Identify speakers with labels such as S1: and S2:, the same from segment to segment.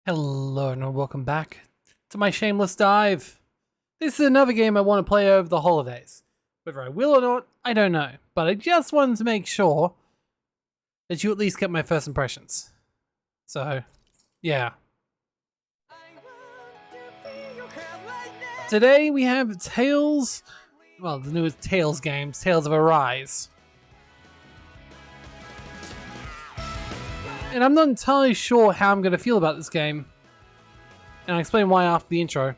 S1: Hello and welcome back to my Shameless Dive. This is another game I want to play over the holidays. Whether I will or not, I don't know. But I just wanted to make sure that you at least get my first impressions. So, yeah. Today we have Tales, well, the newest Tales games, Tales of Arise. And I'm not entirely sure how I'm going to feel about this game. And I'll explain why after the intro.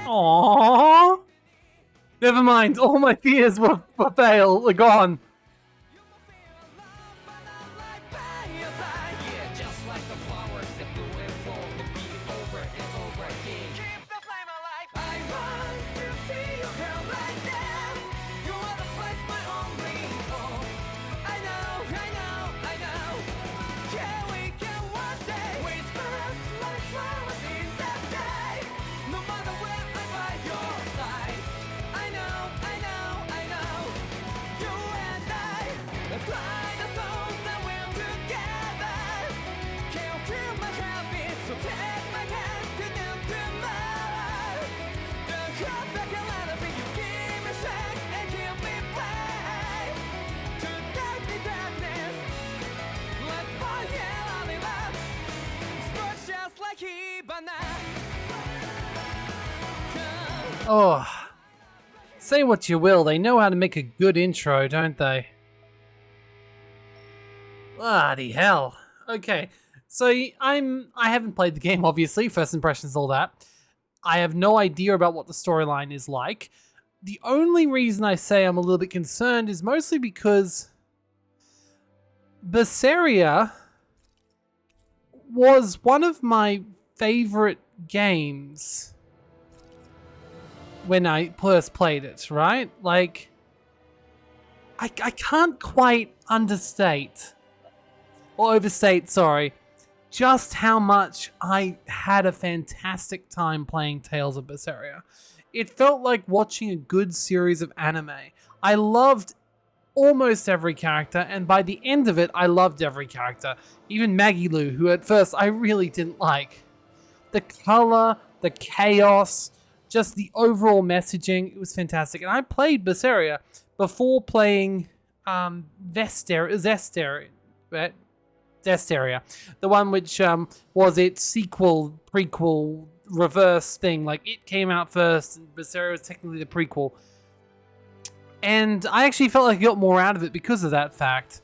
S1: Aww. Never mind, all my fears were gone. Oh, say what you will, they know how to make a good intro, don't they? Bloody hell. Okay, so I haven't played the game, obviously, first impressions, all that. I have no idea about what the storyline is like. The only reason I say I'm a little bit concerned is mostly because Berseria was one of my favorite games when I first played it, right? Like, I can't quite understate, or overstate, sorry, just how much I had a fantastic time playing Tales of Berseria. It felt like watching a good series of anime. I loved almost every character, and by the end of it, I loved every character. Even Maggie Lou, who at first I really didn't like. The color, the chaos, just the overall messaging, it was fantastic. And I played Berseria before playing Zesteria, the one which was its sequel, prequel, reverse thing. Like, it came out first, and Berseria was technically the prequel. And I actually felt like I got more out of it because of that fact.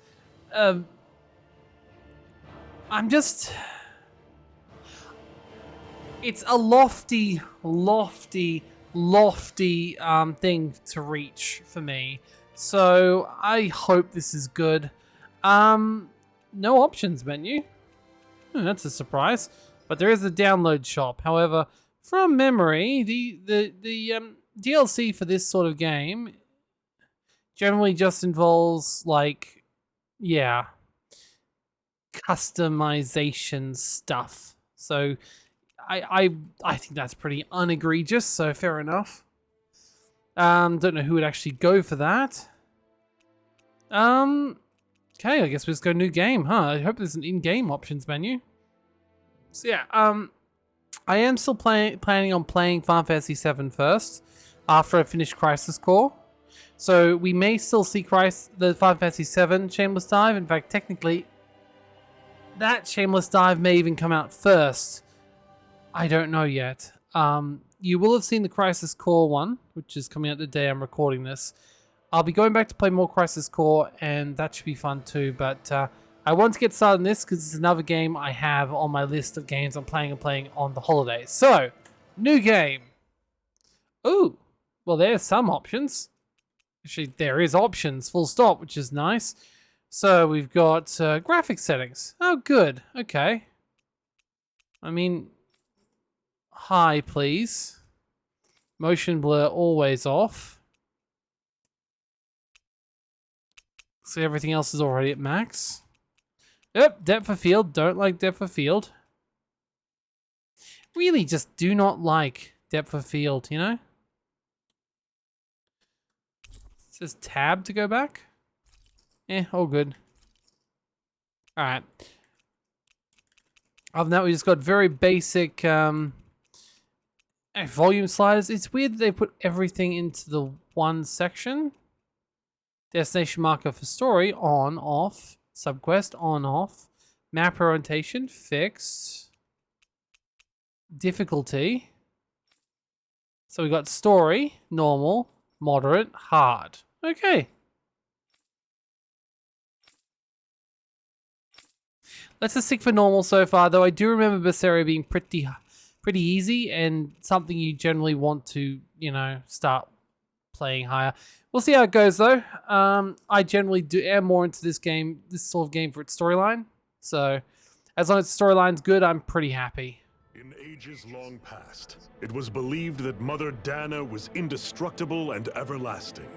S1: It's a lofty thing to reach for me. So I hope this is good. No options menu. That's a surprise. But there is a download shop. However, from memory, the DLC for this sort of game generally just involves, like, yeah, customization stuff. So I think that's pretty unegregious, so fair enough. Don't know who would actually go for that. Okay, I guess we just go new game, huh? I hope there's an in-game options menu. So yeah, I am still planning on playing Final Fantasy VII first, after I finish Crisis Core. So we may still see the Final Fantasy VII Shameless Dive. In fact, technically, that Shameless Dive may even come out first. I don't know yet. You will have seen the Crisis Core one, which is coming out the day I'm recording this. I'll be going back to play more Crisis Core, and that should be fun too. But I want to get started on this because it's another game I have on my list of games I'm playing on the holidays. So, new game. Ooh, well, there's some options. Actually, there is options, full stop, which is nice. So we've got graphic settings. Oh, good. Okay. I mean, high, please. Motion blur always off. So everything else is already at max. Yep, depth of field. Don't like depth of field. Really just do not like depth of field, you know? It says tab to go back. All good. Alright. Other than that, we just got very basic volume sliders. It's weird that they put everything into the one section. Destination marker for story, on, off. Subquest, on, off. Map orientation, fixed. Difficulty. So we got story, normal, moderate, hard. Okay. Let's just stick for normal so far, though I do remember Berseria being pretty easy and something you generally want to, you know, start playing higher. We'll see how it goes, though. I generally am more into this sort of game for its storyline. So, as long as the storyline's good, I'm pretty happy.
S2: In ages long past, it was believed that Mother Dana was indestructible and everlasting.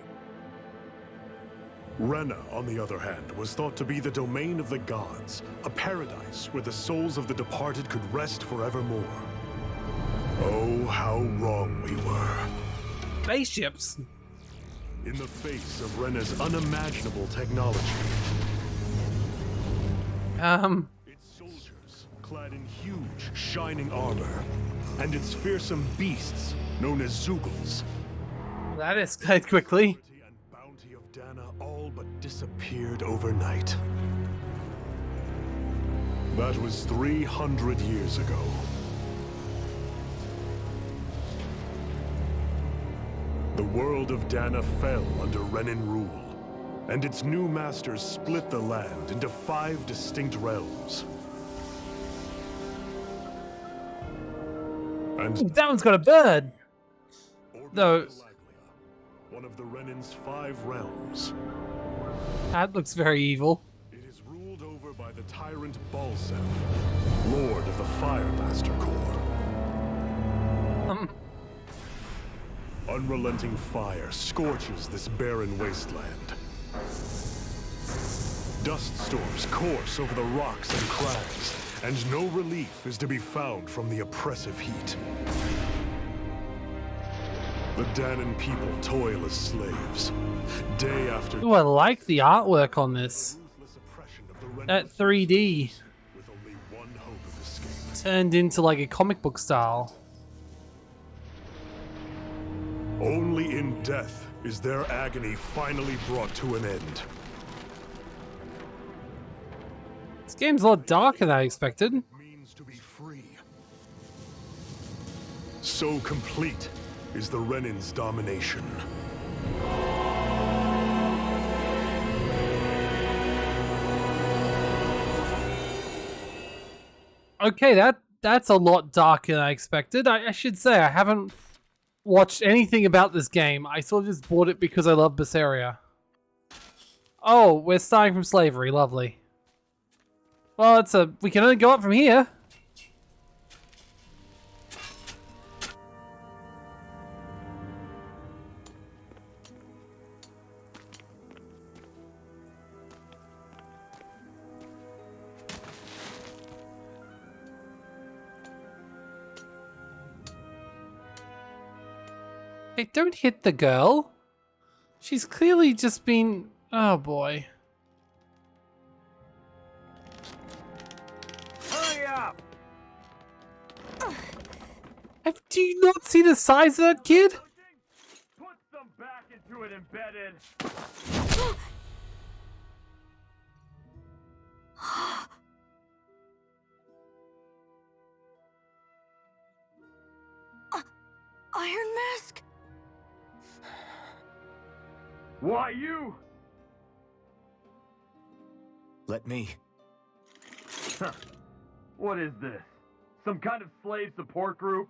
S2: Rena, on the other hand, was thought to be the domain of the gods, a paradise where the souls of the departed could rest forevermore. Oh, how wrong we were.
S1: Spaceships.
S2: In the face of Rena's unimaginable technology. Its soldiers, clad in huge, shining armor, and its fearsome beasts, known as Zeugles.
S1: That escalated quickly.
S2: And bounty of Dana all but disappeared overnight. That was 300 years ago. The world of Dana fell under Renan rule, and its new masters split the land into 5 distinct realms. And
S1: That one's got a bird. Though,
S2: one of the Renan's 5 realms.
S1: that looks very evil.
S2: It is ruled over by the tyrant Balsef, Lord of the Firemaster Corps. Unrelenting fire scorches this barren wasteland. Dust storms course over the rocks and crags, and no relief is to be found from the oppressive heat. The Danan people toil as slaves, day after day.
S1: Ooh, I like the artwork on this.
S2: Ruthless oppression of the Renan
S1: That 3D
S2: with only one hope of escape.
S1: turned into like a comic book style.
S2: Only in death is their agony finally brought to an end.
S1: This game's a lot darker than I expected.
S2: Means to be free. So complete is the Renan's domination.
S1: Okay, that's a lot darker than I expected. I should say I haven't watched anything about this game. I sort of just bought it because I love Berseria. Oh, we're starting from slavery. Lovely. Well, we can only go up from here. Hey, don't hit the girl. She's clearly just been... Oh, boy.
S3: Hurry up!
S1: Do you not see the size of that kid?
S3: Put some back into it, embedded.
S4: Iron Mask?
S3: Why you?
S5: Let me.
S3: Huh. What is this? Some kind of slave support group?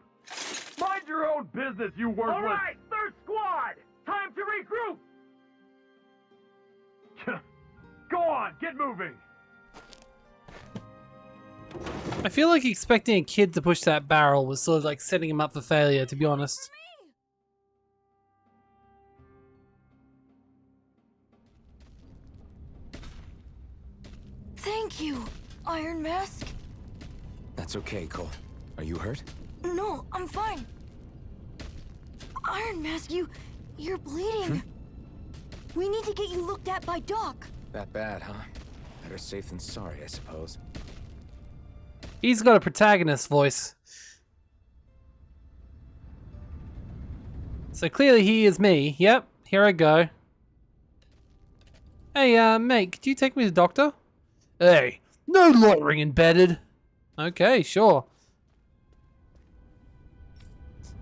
S3: Mind your own business, you worthless. All right, third squad. Time to regroup. Go on, get moving.
S1: I feel like expecting a kid to push that barrel was sort of like setting him up for failure, to be honest.
S4: Thank you, Iron Mask.
S5: That's okay, Cole. Are you hurt?
S4: No, I'm fine. Iron Mask, you're bleeding. We need to get you looked at by Doc.
S5: That bad, huh? Better safe than sorry, I suppose.
S1: He's got a protagonist voice. So clearly he is me. Yep, here I go. Hey, mate, could you take me to the doctor? Hey, no loitering embedded. Okay, sure.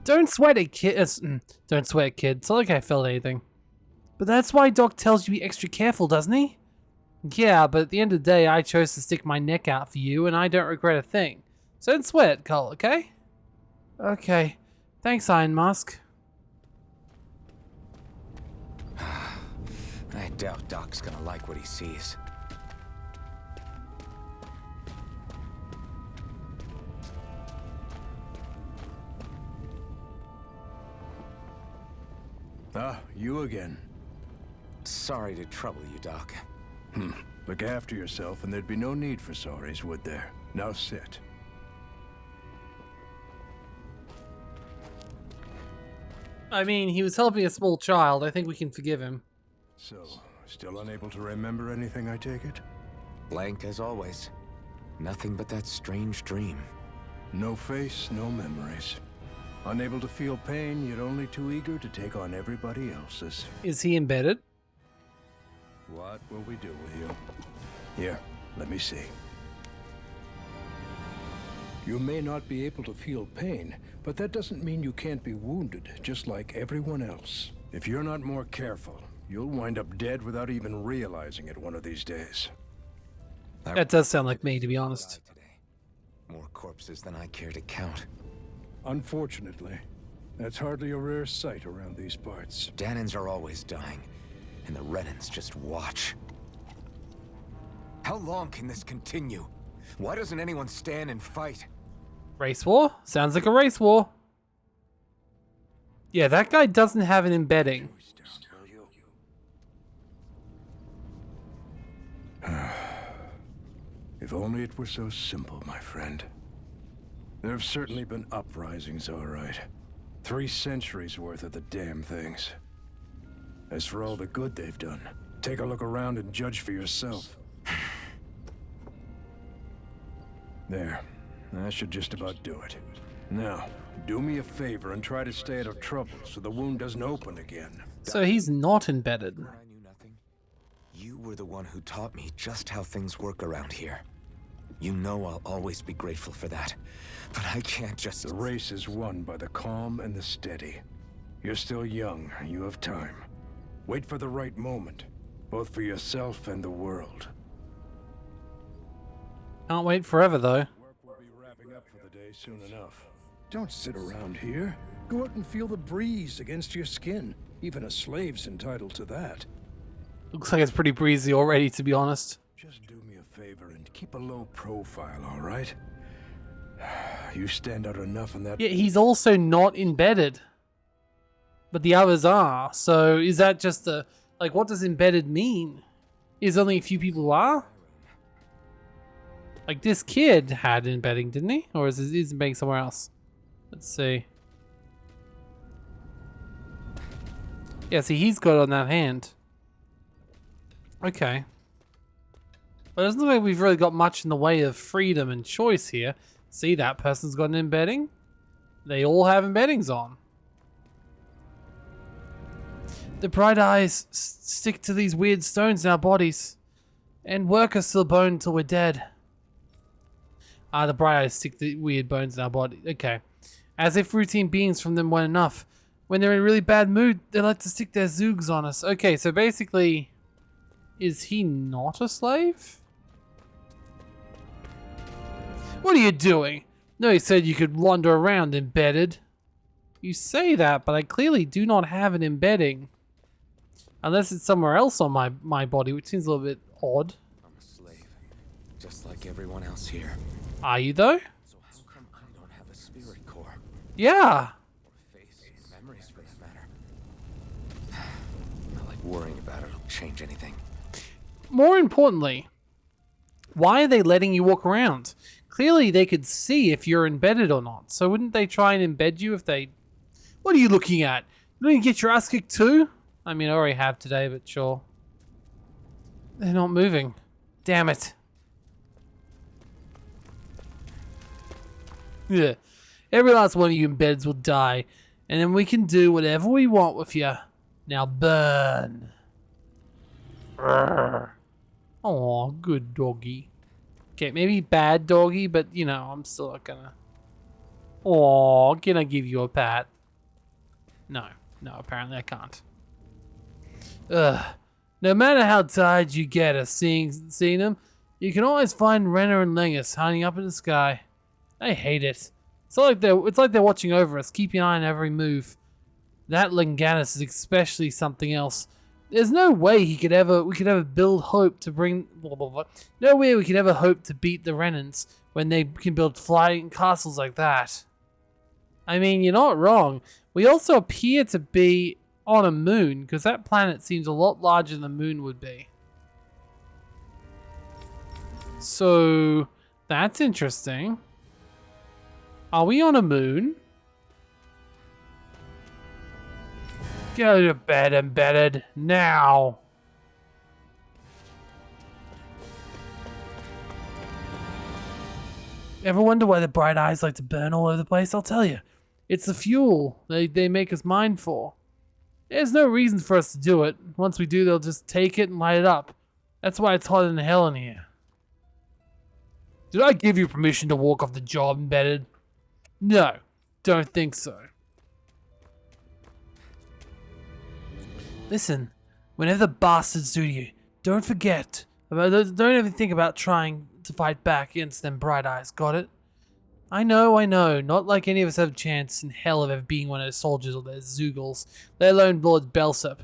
S1: Don't sweat it, kid. Don't sweat, kid. It's not like I felt anything. But that's why Doc tells you to be extra careful, doesn't he? Yeah, but at the end of the day, I chose to stick my neck out for you, and I don't regret a thing. So don't sweat, Cole, okay? Okay. Thanks, Iron Mask.
S5: I doubt Doc's gonna like what he sees.
S6: Ah, you again.
S5: Sorry to trouble you, Doc.
S6: Look after yourself and there'd be no need for sorries, would there? Now sit.
S1: I mean, he was helping a small child. I think we can forgive him.
S6: So, still unable to remember anything, I take it?
S5: Blank as always. Nothing but that strange dream.
S6: No face, no memories. Unable to feel pain, yet only too eager to take on everybody else's.
S1: Is he embedded?
S6: What will we do with you? Here, let me see. You may not be able to feel pain, but that doesn't mean you can't be wounded, just like everyone else. If you're not more careful, you'll wind up dead without even realizing it one of these days.
S1: That does sound like me, to be honest.
S5: Today. More corpses than I care to count.
S6: Unfortunately, that's hardly a rare sight around these parts.
S5: Danans are always dying, and the Renans just watch. How long can this continue? Why doesn't anyone stand and fight?
S1: Race war? Sounds like a race war. Yeah, that guy doesn't have an embedding.
S6: If only it were so simple, my friend. There have certainly been uprisings, all right. 3 centuries worth of the damn things. As for all the good they've done, take a look around and judge for yourself. There. That should just about do it. Now, do me a favor and try to stay out of trouble so the wound doesn't open again.
S1: So he's not embedded.
S5: I knew nothing. You were the one who taught me just how things work around here. You know I'll always be grateful for that. But I can't just...
S6: The race is won by the calm and the steady. You're still young. You have time. Wait for the right moment, both for yourself and the world.
S1: Can't wait forever, though.
S6: Work will be wrapping up for the day soon enough. Don't sit around here. Go out and feel the breeze against your skin. Even a slave's entitled to that.
S1: Looks like it's pretty breezy already, to be honest.
S6: Just do me a favor and keep a low profile, all right? You stand out enough in that...
S1: Yeah, he's also not embedded. But the others are. So is that just a... Like, what does embedded mean? Is only a few people who are? Like, this kid had embedding, didn't he? Or is his embedding somewhere else? Let's see. Yeah, see, he's got it on that hand. Okay. But it doesn't look like we've really got much in the way of freedom and choice here. See, that person's got an embedding. They all have embeddings on. The bright eyes stick to these weird stones in our bodies. And work us to the bone until we're dead. The bright eyes stick to weird bones in our body. Okay. As if routine beings from them weren't enough. When they're in a really bad mood, they like to stick their zoogs on us. Okay, so basically... Is he not a slave? What are you doing? No, he said you could wander around embedded. You say that, but I clearly do not have an embedding. Unless it's somewhere else on my body, which seems a little bit odd.
S5: I'm a slave, just like everyone else here.
S1: Are you, though?
S5: So how come I don't have a spirit core?
S1: Yeah.
S5: Or face, or memories for that matter? Not like worrying about it'll change anything.
S1: More importantly, Why are they letting you walk around? Clearly they could see if you're embedded or not. So wouldn't they try and embed you if they... What are you looking at? You don't get your ass kicked too? I mean, I already have today, but sure. They're not moving. Damn it. Yeah. Every last one of you embeds will die. And then we can do whatever we want with you. Now burn. Oh, good doggy. Okay, maybe bad doggy, but you know, I'm still not gonna... Oh, can I give you a pat? No, apparently I can't. Ugh. No matter how tired you get of seeing them, you can always find Renner and Lengus hiding up in the sky. I hate it. It's like they're watching over us, keeping an eye on every move. That Linganus is especially something else. There's no way we could ever build hope to bring... Blah, blah, blah. No way we could ever hope to beat the Renans when they can build flying castles like that. I mean, you're not wrong. We also appear to be on a moon, because that planet seems a lot larger than the moon would be. So, that's interesting. Are we on a moon? Go to bed, embedded, now! Ever wonder why the bright eyes like to burn all over the place? I'll tell you. It's the fuel they make us mine for. There's no reason for us to do it. Once we do, they'll just take it and light it up. That's why it's hotter than hell in here. Did I give you permission to walk off the job, embedded? No, don't think so. Listen, whenever the bastards do you, don't ever think about trying to fight back against them bright eyes, got it? I know, not like any of us have a chance in hell of ever being one of those soldiers or those Zoogles, let alone Lord Belsup.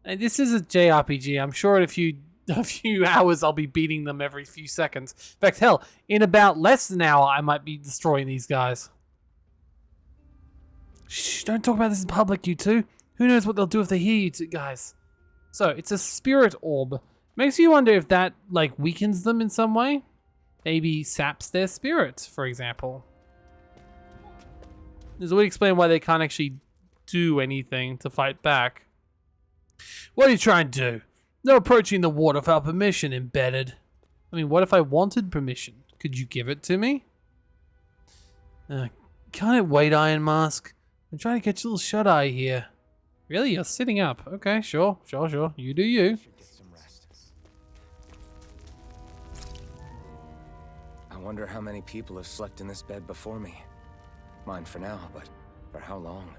S1: And this is a JRPG, I'm sure in a few hours I'll be beating them every few seconds. In fact, hell, in about less than an hour I might be destroying these guys. Shh, don't talk about this in public, you two. Who knows what they'll do if they hear you two guys. So, it's a spirit orb. Makes you wonder if that, like, weakens them in some way. Maybe saps their spirit, for example. This would explain why they can't actually do anything to fight back. What are you trying to do? They're approaching the water without permission, embedded. I mean, what if I wanted permission? Could you give it to me? Can't it wait, Iron Mask? I'm trying to catch a little shut-eye here. Really? You're sitting up. Okay, sure. You do you.
S5: Get some rest. I wonder how many people have slept in this bed before me. Mine for now, but for how long?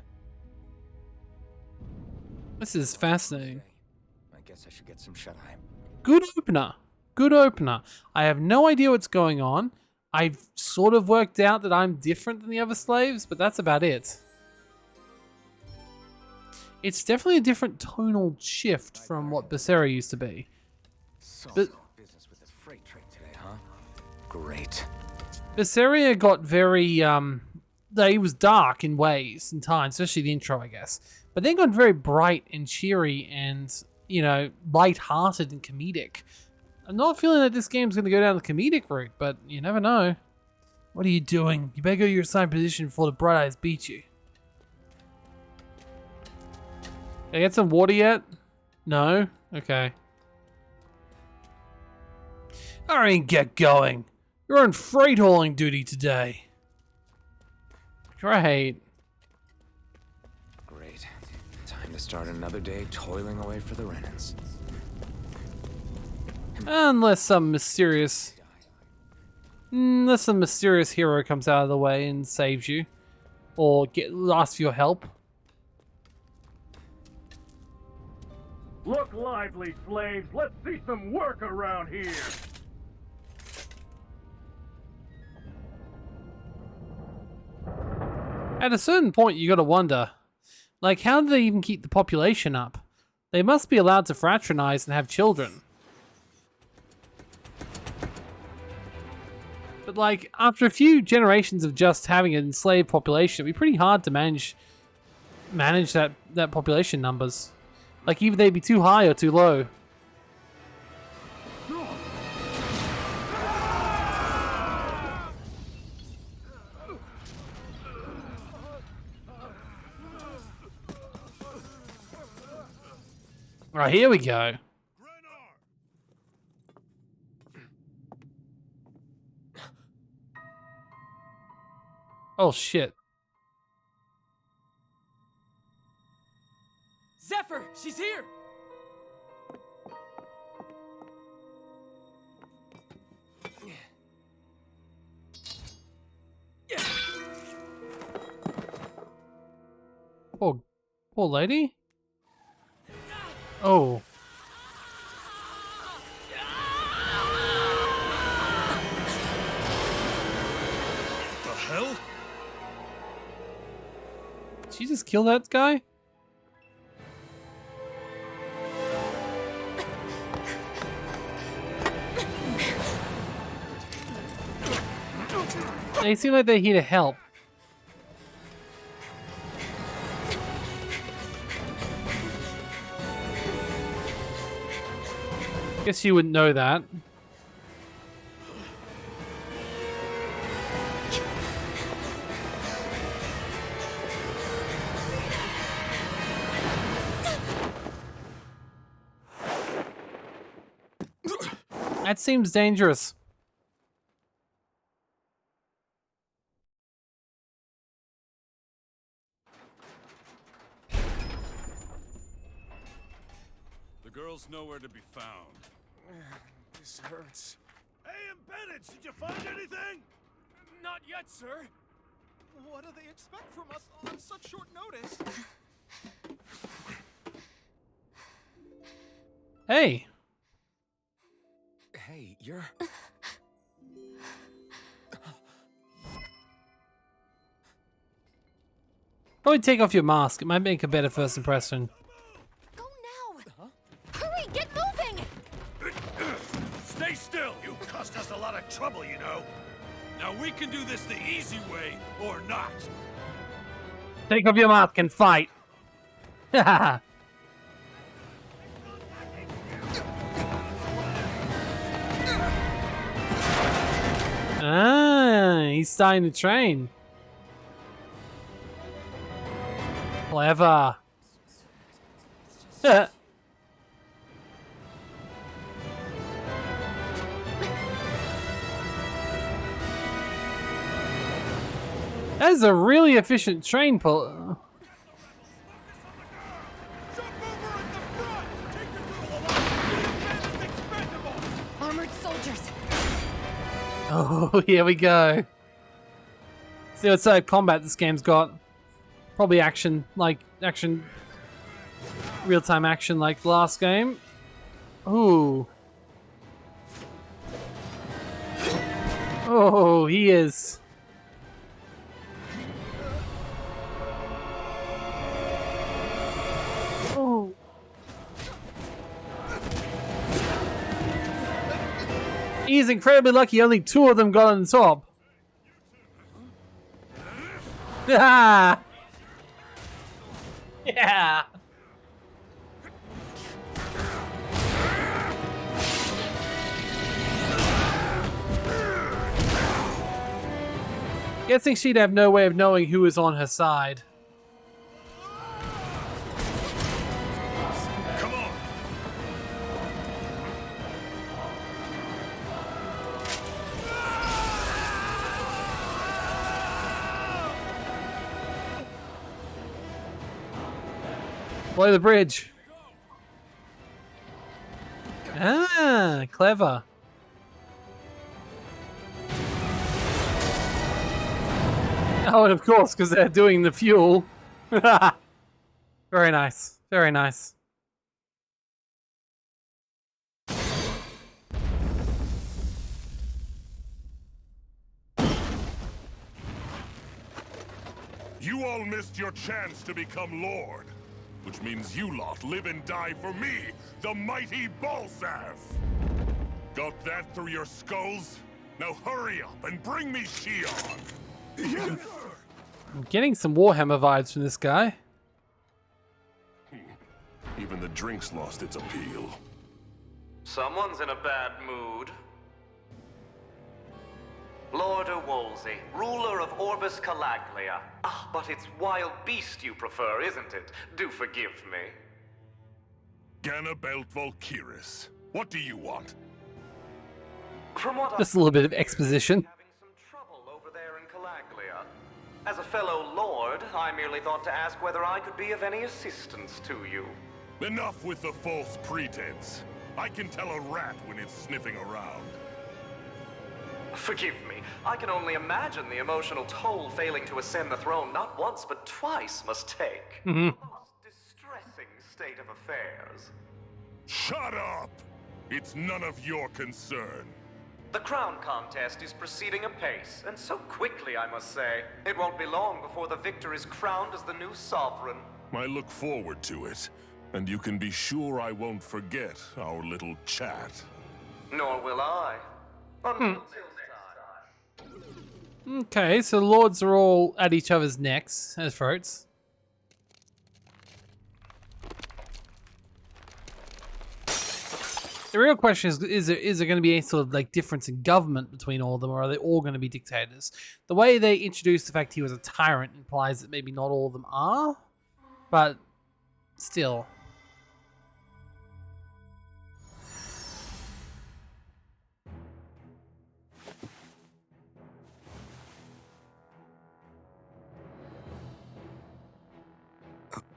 S1: This is fascinating.
S5: I guess I should get some shut-eye.
S1: Good opener. I have no idea what's going on. I've sort of worked out that I'm different than the other slaves, but that's about it. It's definitely a different tonal shift from what Berseria used to be. But
S5: Business with this freight train today, huh? Great.
S1: Berseria got very, it was dark in ways and times, especially the intro, I guess. But then got very bright and cheery and, you know, light-hearted and comedic. I'm not feeling that this game's going to go down the comedic route, but you never know. What are you doing? You better go to your assigned position before the Bright Eyes beat you. Did I get some water yet? No? Okay. Alright, get going. You're on freight hauling duty today. Great.
S5: Great. Time to start another day toiling away for the Renans.
S1: Unless some mysterious hero comes out of the way and saves you. Or asks for your help.
S3: Look lively, slaves. Let's see some work around here.
S1: At a certain point, you gotta wonder, like, how do they even keep the population up? They must be allowed to fraternize and have children. But, like, after a few generations of just having an enslaved population, it'd be pretty hard to manage that population numbers. Like, either they'd be too high or too low. Right, here we go. Oh shit.
S7: Zephyr, she's here!
S1: Poor lady. Oh.
S2: The hell?
S1: Did she just kill that guy? They seem like they're here to help. Guess you wouldn't know that. That seems dangerous.
S8: The girl's nowhere to be found.
S6: This hurts.
S2: Hey, Embedded, did you find anything?
S7: Not yet, sir. What do they expect from us on such short notice?
S1: Hey.
S5: Hey, you're...
S1: Probably take off your mask. It might make a better first impression.
S4: Go now! Hurry, get moving!
S8: Stay still!
S2: You cost us a lot of trouble, you know.
S8: Now we can do this the easy way, or not.
S1: Take off your mask and fight. Haha. He's starting to train. Clever. That is a really efficient train pull.
S4: Armored soldiers!
S1: Oh, here we go. See what sort of combat this game's got. Probably action, real-time action like the last game. Ooh. Oh, he is. Oh. He's incredibly lucky only 2 of them got on the top. Ah! Yeah. Guessing she'd have no way of knowing who was on her side.
S2: Come on.
S1: Blow the bridge. Ah, clever. Oh, and of course, because they're doing the fuel. Very nice. Very nice.
S2: You all missed your chance to become Lord, which means you lot live and die for me, the mighty Balsav. Got that through your skulls? Now hurry up and bring me Shion.
S1: I'm getting some Warhammer vibes from this guy.
S2: Even the drink's lost its appeal.
S9: Someone's in a bad mood. Lord Wolsey, ruler of Orbis Calaglia. But it's wild beast you prefer, isn't it? Do forgive me.
S2: Ganabelt Volkiris. What do you want?
S9: From what
S1: Just a little bit of exposition.
S9: having some trouble over there in Calaglia. As a fellow lord, I merely thought to ask whether I could be of any assistance to you.
S2: Enough with the false pretense. I can tell a rat when it's sniffing around.
S9: Forgive me, I can only imagine the emotional toll failing to ascend the throne not once but twice must take. A most distressing state of affairs.
S2: Shut up! It's none of your concern.
S9: The crown contest is proceeding apace, and so quickly, I must say. It won't be long before the victor is crowned as the new sovereign.
S2: I look forward to it, and you can be sure I won't forget our little chat.
S9: Nor will I. Until next time.
S1: Okay, so lords are all at each other's necks and throats. The real question is there going to be any sort of like difference in government between all of them, or are they all going to be dictators? The way they introduced the fact he was a tyrant implies that maybe not all of them are, but still.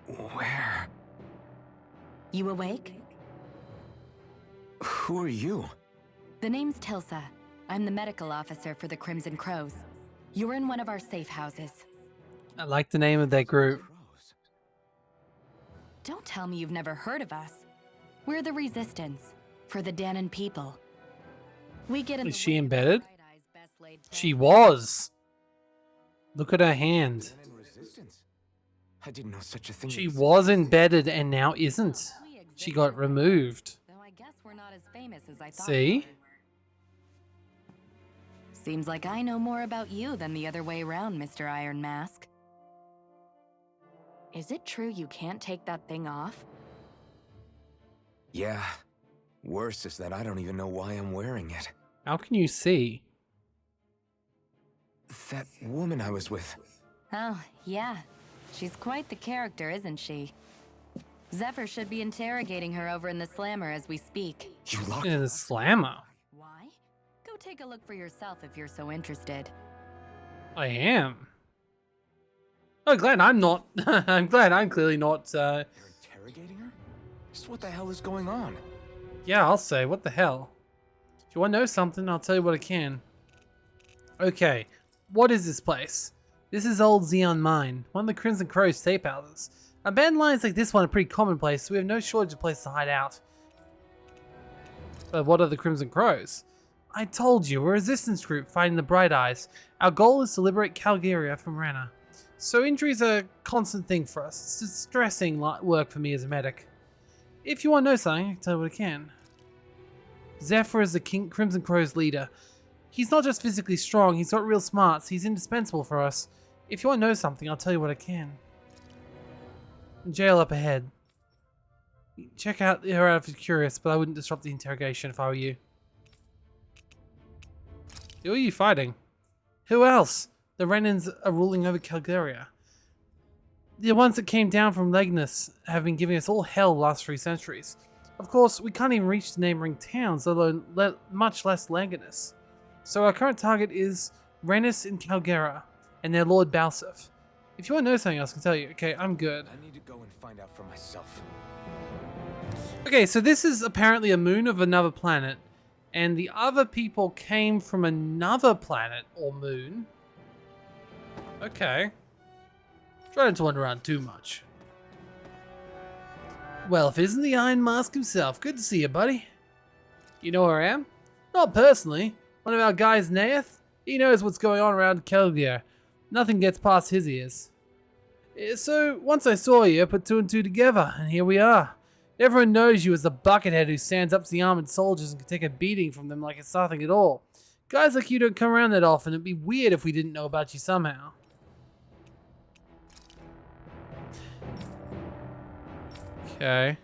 S5: Where?
S10: You awake?
S5: Who are you?
S10: The name's Tilsa. I'm the medical officer for the Crimson Crows. You're in one of our safe houses.
S1: I like the name of their group.
S10: Don't tell me you've never heard of us. We're the Resistance, for the Danon people. We get in
S1: Is
S10: the
S1: she
S10: way of
S1: embedded?
S10: Bright Eye's best laid
S1: She
S10: plans.
S1: was. Look at her hand.
S5: Resistance? I didn't know such a thing.
S1: She
S5: existed.
S1: was embedded and now isn't.
S10: We
S1: She got
S10: exist,
S1: removed.
S10: though I guess we're not as famous as I thought.
S1: See?
S10: we were. Seems like I know more about you than the other way around, Mr. Iron Mask. Is it true you can't take that thing off?
S5: Yeah. Worse is that I don't even know why I'm wearing it.
S1: How can you see?
S5: That woman I was with.
S10: Oh, yeah. She's quite the character, isn't she? Zephyr should be interrogating her over in the Slammer as we speak.
S5: You locked
S1: In a slammer.
S10: Why? Go take a look for yourself if you're so interested.
S1: I am. I'm glad I'm not. I'm glad I'm clearly not.
S5: You're interrogating her? Just what the hell is going on?
S1: Yeah, I'll say. What the hell? If you want to know something, I'll tell you what I can. Okay, what is this place? This is Old Xeon Mine, one of the Crimson Crow's safe houses. Abandoned lines like this one are pretty commonplace, so we have no shortage of places to hide out. But what are the Crimson Crows? I told you, we're a resistance group fighting the Bright Eyes. Our goal is to liberate Calgaria from Rana. So injuries are a constant thing for us. It's distressing work for me as a medic. If you want to know something, I can tell you what I can. Zephyr is the Crimson Crow's leader. He's not just physically strong, he's got real smarts. He's indispensable for us. If you want to know something, I'll tell you what I can. Jail up ahead. Check out her out if you're curious, but I wouldn't disrupt the interrogation if I were you. Who are you fighting? Who else? The Renans are ruling over Calgaria. The ones that came down from Legnus have been giving us all hell the last 3 centuries. Of course, we can't even reach the neighboring towns, much less Legnus. So our current target is Renus and Calgera, and their Lord Balsef. If you want to know something else, I can tell you. Okay, I'm good.
S5: I need to go and find out for myself.
S1: Okay, so this is apparently a moon of another planet, and the other people came from another planet or moon. Okay. Try not to wander around too much. Well, if it isn't the Iron Mask himself, good to see you, buddy. You know where I am? Not personally. One of our guys, Naeth, he knows what's going on around Kelgier. Nothing gets past his ears. So, once I saw you, I put 2 and 2 together, and here we are. Everyone knows you as the buckethead who stands up to the armored soldiers and can take a beating from them like it's nothing at all. Guys like you don't come around that often. It'd be weird if we didn't know about you somehow. Okay.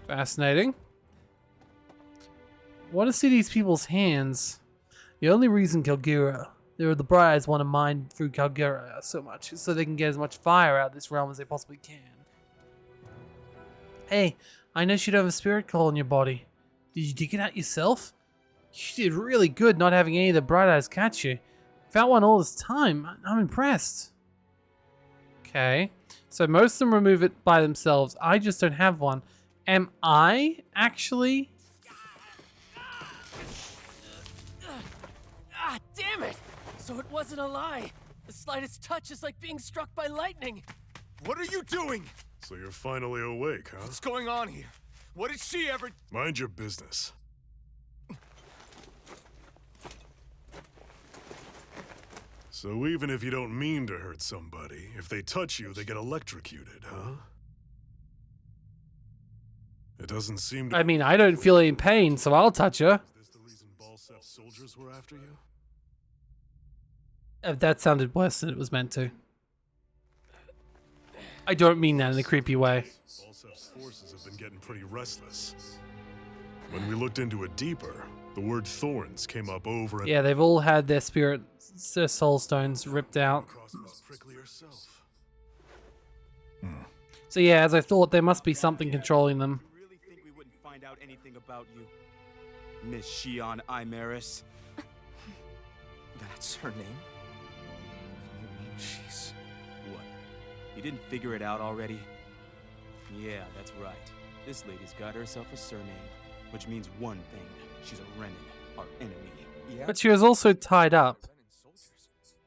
S1: Fascinating. I want to see these people's hands. The only reason the Briars want to mine through Calgera so much is so they can get as much fire out of this realm as they possibly can. Hey, I know you don't have a spirit coal in your body. Did you dig it out yourself? You did really good not having any of the bright eyes catch you. Found one all this time. I'm impressed. Okay. So most of them remove it by themselves. I just don't have one. Am I actually?
S11: Ah, damn it! So it wasn't a lie. The slightest touch is like being struck by lightning.
S2: What are you doing? So you're finally awake, huh?
S3: What's going on here? What did she ever...
S2: Mind your business. So even if you don't mean to hurt somebody, if they touch you, they get electrocuted, huh? It doesn't seem to...
S1: I mean, I don't feel any pain, so I'll touch her.
S2: Is this the reason Balsef's soldiers were after you?
S1: That sounded worse than it was meant to. I don't mean that in a creepy way.
S2: Balsef's forces have been getting pretty restless. When we looked into it deeper, the word thorns came up over and...
S1: Yeah, they've all had their soul stones ripped out.
S2: Prickly herself.
S1: So yeah, as I thought, there must be something controlling them.
S12: You really think we wouldn't find out anything about you? Miss Shion Imaris? That's her name? You mean she's... What? You didn't figure it out already? Yeah, that's right. This lady's got herself a surname, which means one thing. She's a Renin, our enemy. Yeah.
S1: But she was also tied up.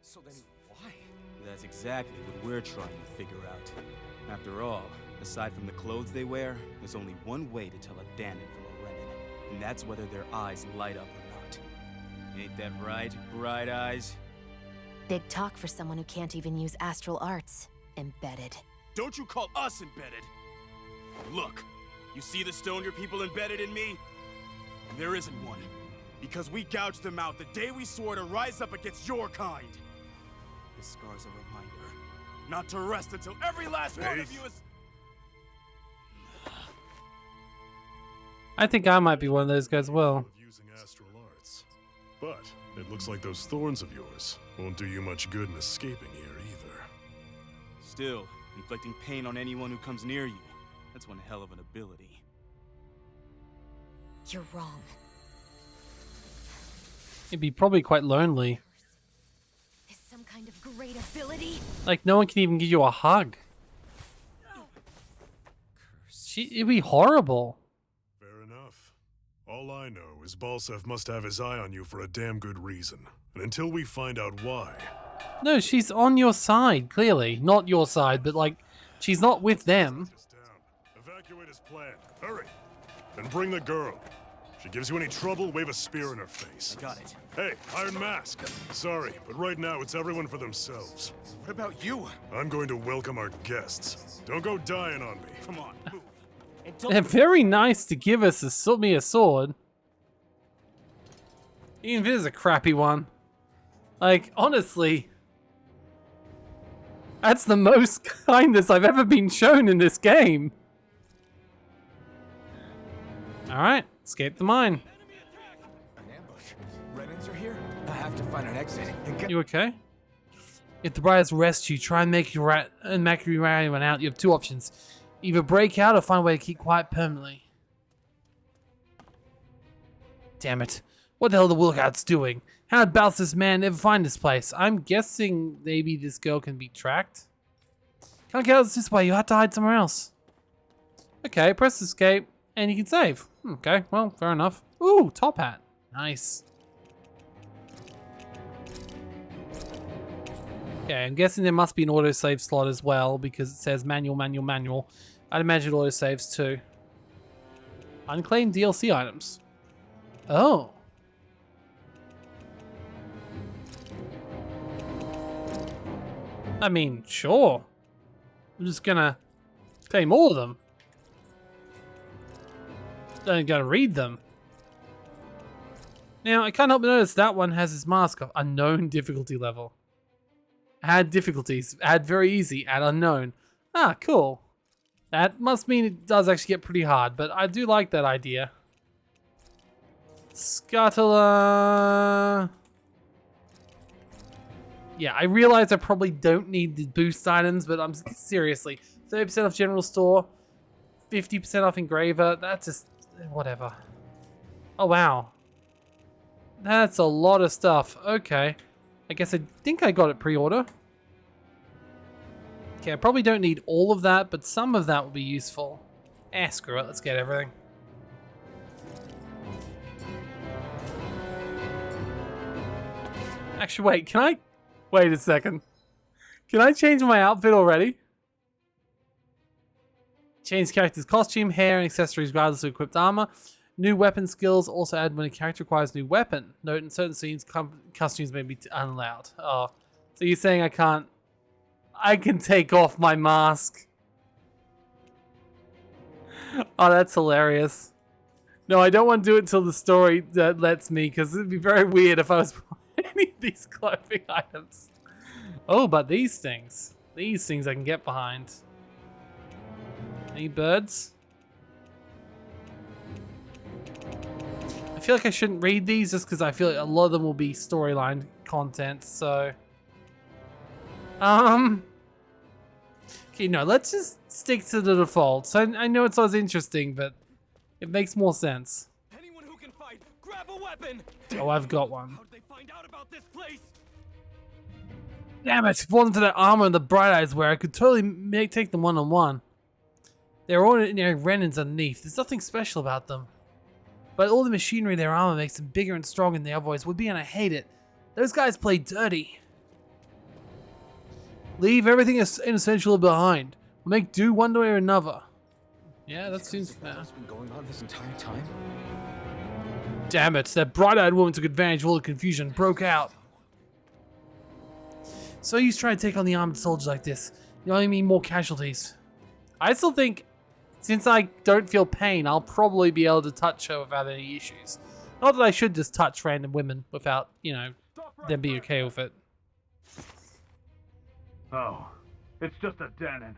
S12: So then why? That's exactly what we're trying to figure out. After all, aside from the clothes they wear, there's only one way to tell a Danon from a Renin, and that's whether their eyes light up or not. Ain't that right, Bright Eyes?
S4: Big talk for someone who can't even use astral arts. Embedded.
S12: Don't you call us embedded! Look, you see the stone your people embedded in me? There isn't one. Because we gouged them out the day we swore to rise up against your kind. This scar's a reminder not to rest until every last one of you is...
S1: I think I might be one of those guys as well.
S2: Using astral arts. But it looks like those thorns of yours won't do you much good in escaping here either.
S12: Still, inflicting pain on anyone who comes near you. That's one hell of an ability.
S4: You're wrong.
S1: It'd be probably quite lonely.
S4: Is some kind of great ability?
S1: Like, no one can even give you a hug. It'd be horrible.
S2: Fair enough. All I know is Balsef must have his eye on you for a damn good reason. And until we find out why...
S1: No, she's on your side, clearly. Not your side, but like, she's not with them.
S2: Evacuate as planned. Hurry. And bring the girl. She gives you any trouble, wave a spear in her face.
S12: I got it.
S2: Hey, Iron Mask. Sorry, but right now it's everyone for themselves.
S12: What about you?
S2: I'm going to welcome our guests. Don't go dying on me.
S12: Come on, move.
S1: They're very nice to give us me a sword. Even if it is a crappy one. Like, honestly, that's the most kindness I've ever been shown in this game. Alright, escape the mine.
S5: An ambush. Renins are here? I have to find an exit and get...
S1: You okay? If the briars arrest you, try and make you anyone out. You have two options. Either break out or find a way to keep quiet permanently. Damn it. What the hell are the lookouts doing? How did Balthus man ever find this place? I'm guessing maybe this girl can be tracked. Can't get out this way, you have to hide somewhere else. Okay, press escape and you can save. Okay, well, fair enough. Ooh, top hat. Nice. Okay, I'm guessing there must be an autosave slot as well because it says manual, manual, manual. I'd imagine autosaves too. Unclaimed DLC items. Oh. I mean, sure. I'm just gonna claim all of them. Then gotta read them. Now, I can't help but notice that one has his mask off. Unknown difficulty level. Add difficulties. Add very easy. Add unknown. Ah, cool. That must mean it does actually get pretty hard, but I do like that idea. Scutula. Yeah, I realize I probably don't need the boost items, but I'm seriously. 30% off general store. 50% off engraver. That's just whatever. Oh wow. That's a lot of stuff. Okay. I guess I think I got it pre-order. Okay, I probably don't need all of that, but some of that will be useful. Screw it. Let's get everything. Actually, wait. Can I... Wait a second. Can I change my outfit already? Change character's costume, hair, and accessories regardless of equipped armor. New weapon skills also add when a character acquires a new weapon. Note in certain scenes, costumes may be unallowed. Oh, so you're saying I can't... I can take off my mask. Oh, that's hilarious. No, I don't want to do it until the story that lets me, because it'd be very weird if I was buying any of these clothing items. Oh, but these things I can get behind. Any birds? I feel like I shouldn't read these just because I feel like a lot of them will be storyline content, so... Okay, no, let's just stick to the defaults. I know it's always interesting, but it makes more sense.
S11: Anyone who can fight, grab a weapon.
S1: Oh, I've got one.
S11: How did they find out about this place?
S1: Damn it, if it wasn't for that armor and the bright eyes wear, I could totally take them one-on-one. They're ordinary Renans underneath. There's nothing special about them. But all the machinery in their armor makes them bigger and stronger than they otherwise would be, and I hate it. Those guys play dirty. Leave everything inessential behind. We'll make do one way or another. Yeah, that seems fair.
S5: What's been going on this entire time?
S1: Damn it, that bright-eyed woman took advantage of all the confusion and broke out. So you try to take on the armored soldiers like this. You only mean more casualties. I still think, since I don't feel pain, I'll probably be able to touch her without any issues. Not that I should just touch random women without, you know, them being okay with it.
S3: Oh, it's just a Danon.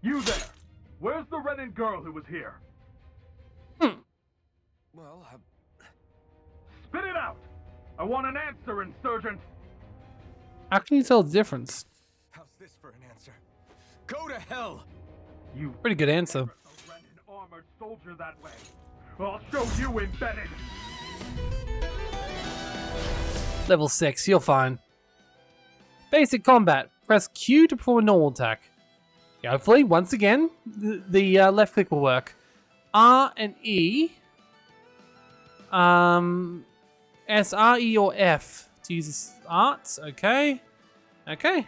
S3: You there! Where's the Renan girl who was here?
S5: Well,
S3: Spit it out! I want an answer, insurgent!
S1: How can you tell the difference?
S5: how's this for an answer? Go to hell!
S3: You
S1: Pretty good answer.
S3: never a Renan armored soldier that way. I'll show you embedded!
S1: Level 6, you're fine. Basic combat. Press Q to perform a normal attack. Okay, hopefully, once again, the left click will work. R and E. S, R, E, or F to use this arts. Okay. Okay.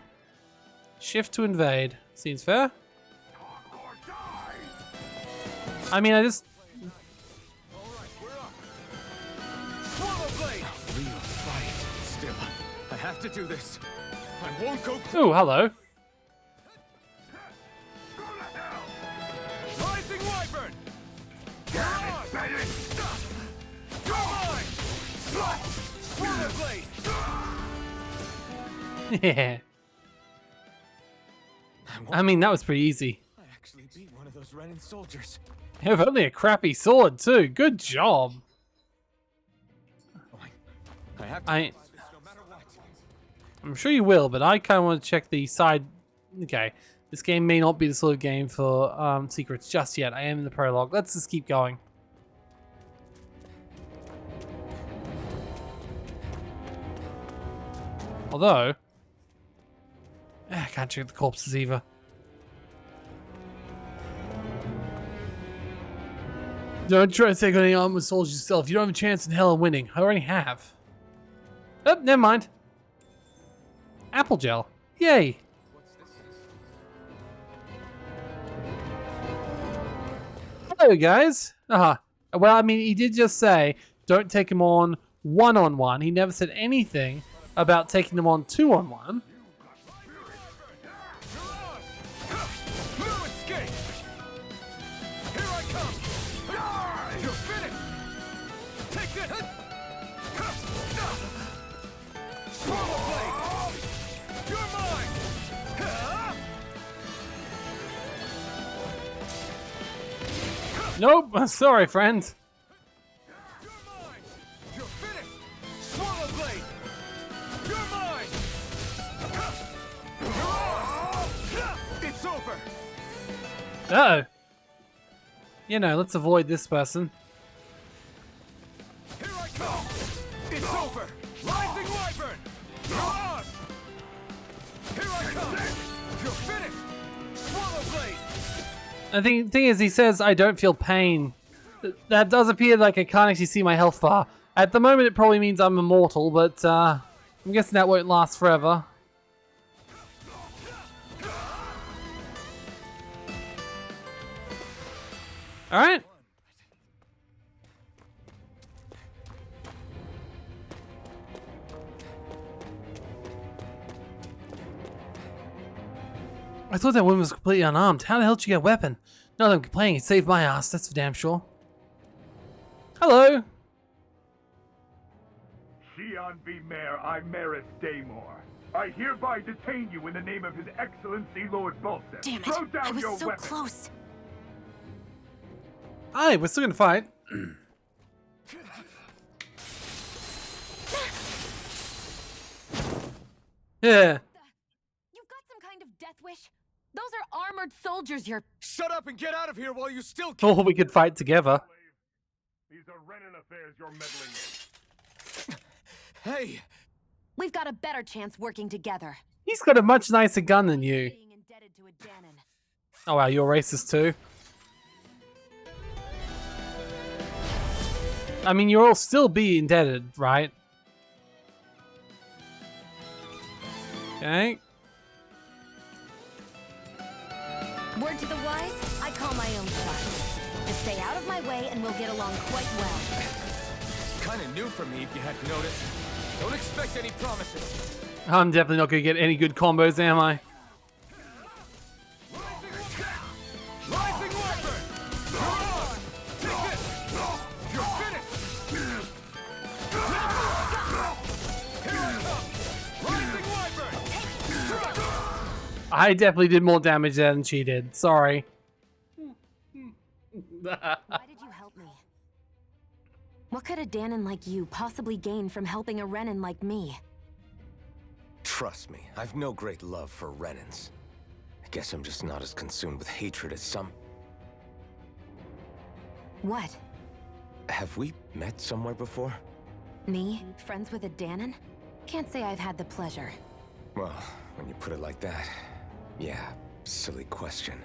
S1: Shift to invade. Seems fair. I mean, I just...
S5: Real fight. Still, I have to do this. I won't go.
S1: Oh, hello.
S12: Rising Wyvern!
S1: Yeah. I mean, that was pretty easy.
S5: I actually beat one of those Renan soldiers.
S1: You have only a crappy sword, too. Good job.
S5: I have to no matter what.
S1: I'm sure you will, but I kind of want to check the side... Okay. This game may not be the sort of game for secrets just yet. I am in the prologue. Let's just keep going. Although... I can't check the corpses either. Don't try to take on any armored soldiers yourself. You don't have a chance in hell of winning. I already have. Oh, never mind. Apple gel. Yay. Hello, guys. Well, I mean, he did just say, don't take him on one-on-one. He never said anything about taking them on two-on-one. Nope, sorry, friend.
S12: You're mine! You're finished! Swallow Blade! You're mine! It's over!
S1: Uh-oh. You know, let's avoid this person.
S12: Here I come! It's over! Rising Wyvern! You're on! Here I come! You're finished! Swallow Blade!
S1: I think the thing is, he says, I don't feel pain. That does appear like I can't actually see my health bar. At the moment, it probably means I'm immortal, but I'm guessing that won't last forever. Alright. I thought that woman was completely unarmed. How the hell did she get a weapon? Now that I'm complaining, it saved my ass, that's for damn sure. Hello!
S3: Shion V. Mayor Imaris Daymore. I hereby detain you in the name of His Excellency Lord Bolseth.
S4: Damn it!
S3: Throw down
S4: I was
S3: your
S4: so
S3: weapon.
S4: close.
S1: Hi, we're still gonna fight. Yeah.
S10: You've got some kind of death wish? Those are armored soldiers you're...
S12: Shut up and get out of here while you still can!
S1: Or we could fight together.
S3: These are Renan affairs you're meddling in.
S12: Hey!
S10: We've got a better chance working together.
S1: He's got a much nicer gun than you.
S10: Being indebted to a Danon.
S1: Oh wow, you're racist too. I mean, you'll still be indebted, right? Okay.
S10: Word to the wise, I call my own shot. Just stay out of my way and we'll get along quite well.
S5: Kinda new for me if you hadn't noticed. Don't expect any promises.
S1: I'm definitely not gonna get any good combos, am I?
S12: Rising Wyvern! You're on! Take this! You're finished! Here I come! Rising Wyvern!
S1: I definitely did more damage there than she did. Sorry.
S10: Why did you help me? What could a Danon like you possibly gain from helping a Renan like me?
S5: Trust me, I've no great love for Renans. I guess I'm just not as consumed with hatred as some.
S10: What?
S5: Have we met somewhere before?
S10: Me? Friends with a Danon? Can't say I've had the pleasure.
S5: Well, when you put it like that, yeah, silly question.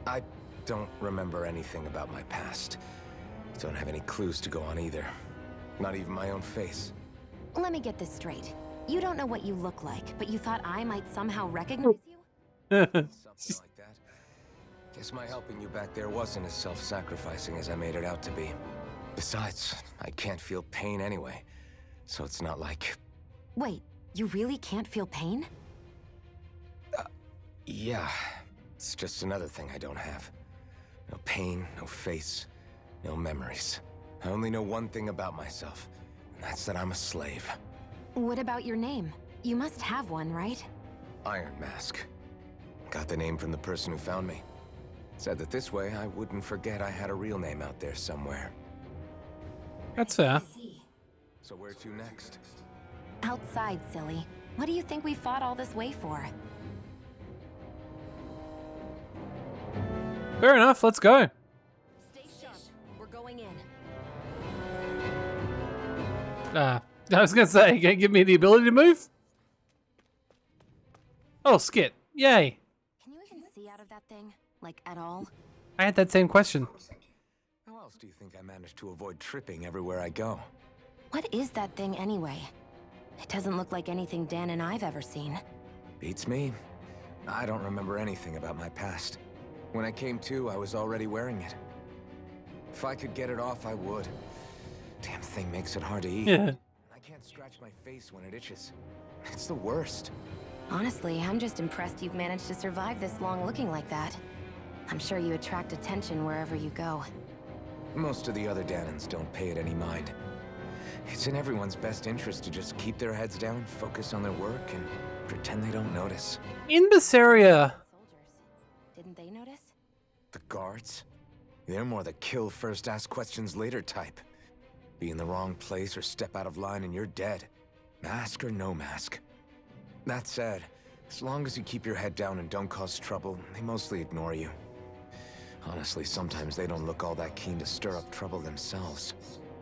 S5: I don't remember anything about my past. Don't have any clues to go on either. Not even my own face.
S10: Let me get this straight. You don't know what you look like, but you thought I might somehow recognize you?
S5: Something like that. Guess my helping you back there wasn't as self-sacrificing as I made it out to be. Besides, I can't feel pain anyway, so it's not like...
S10: Wait, you really can't feel pain?
S5: Yeah, it's just another thing I don't have. No pain, no face, no memories. I only know one thing about myself, and that's that I'm a slave.
S10: What about your name? You must have one, right?
S5: Iron Mask. Got the name from the person who found me. Said that this way I wouldn't forget I had a real name out there somewhere.
S1: That's fair.
S5: So where to next?
S10: Outside, silly. What do you think we fought all this way for?
S1: Fair enough, let's go.
S10: Stay sharp. We're going in.
S1: I was gonna say, can you give me the ability to move? Oh, skit. Yay.
S10: Can you even see out of that thing? Like, at all?
S1: I had that same question.
S5: How else do you think I managed to avoid tripping everywhere I go?
S10: What is that thing anyway? It doesn't look like anything Dan and I've ever seen.
S5: Beats me. I don't remember anything about my past. When I came to, I was already wearing it. If I could get it off, I would. Damn thing makes it hard to eat.
S1: Yeah.
S5: I can't scratch my face when it itches. It's the worst.
S10: Honestly, I'm just impressed you've managed to survive this long looking like that. I'm sure you attract attention wherever you go.
S5: Most of the other Danons don't pay it any mind. It's in everyone's best interest to just keep their heads down, focus on their work, and pretend they don't notice.
S1: In this area.
S10: Soldiers. Didn't they notice?
S5: The guards? They're more the kill first, ask questions later type. Be in the wrong place or step out of line and you're dead. Mask or no mask. That said, as long as you keep your head down and don't cause trouble, they mostly ignore you. Honestly, sometimes they don't look all that keen to stir up trouble themselves.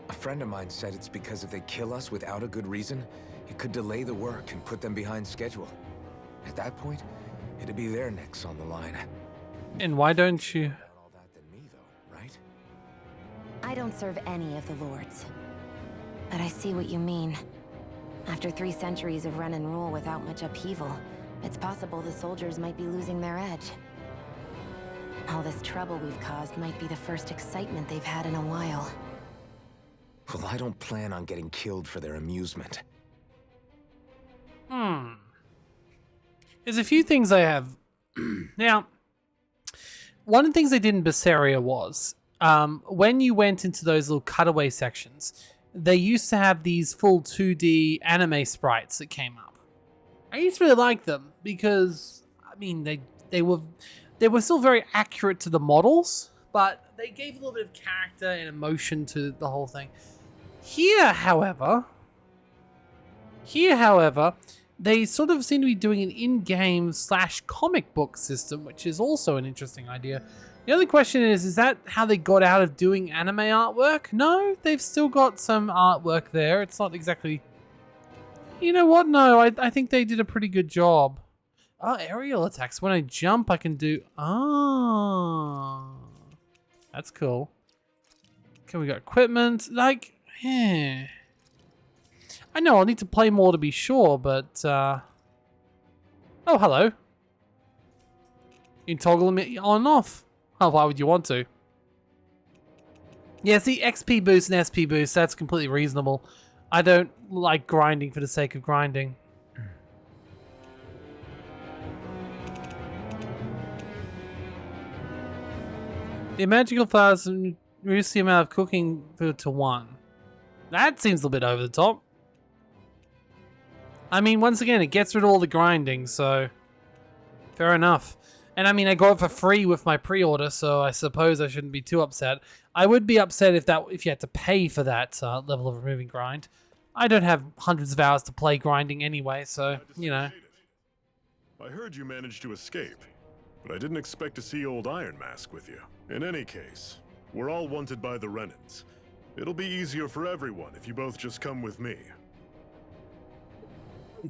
S5: A friend of mine said it's because if they kill us without a good reason, it could delay the work and put them behind schedule. At that point, it'd be their necks on the line.
S1: And why don't you?
S5: All that than me, though, right?
S10: I don't serve any of the lords. But I see what you mean. After 3 centuries of run and rule without much upheaval, it's possible the soldiers might be losing their edge. All this trouble we've caused might be the first excitement they've had in a while.
S5: Well, I don't plan on getting killed for their amusement.
S1: There's a few things I have. Now, one of the things they did in Berseria was, when you went into those little cutaway sections, they used to have these full 2D anime sprites that came up. I used to really like them because, I mean, they were still very accurate to the models, but they gave a little bit of character and emotion to the whole thing. Here, however, they sort of seem to be doing an in-game / comic book system, which is also an interesting idea. The only question is that how they got out of doing anime artwork? No, they've still got some artwork there. It's not exactly... You know what? No, I think they did a pretty good job. Oh, aerial attacks. When I jump, I can do... Oh. That's cool. Okay, we got equipment. Like, I know I'll need to play more to be sure, but... Oh, hello. You can toggle them on and off. Oh, why would you want to? Yeah, see, XP boost and SP boost, that's completely reasonable. I don't like grinding for the sake of grinding. The magical flowers reduce the amount of cooking food to 1. That seems a bit over the top. I mean, once again, it gets rid of all the grinding, so... Fair enough. And I mean, I got it for free with my pre-order, so I suppose I shouldn't be too upset. I would be upset if you had to pay for that level of removing grind. I don't have hundreds of hours to play grinding anyway, so, you know.
S2: I heard you managed to escape, but I didn't expect to see old Iron Mask with you. In any case, we're all wanted by the Renans. It'll be easier for everyone if you both just come with me.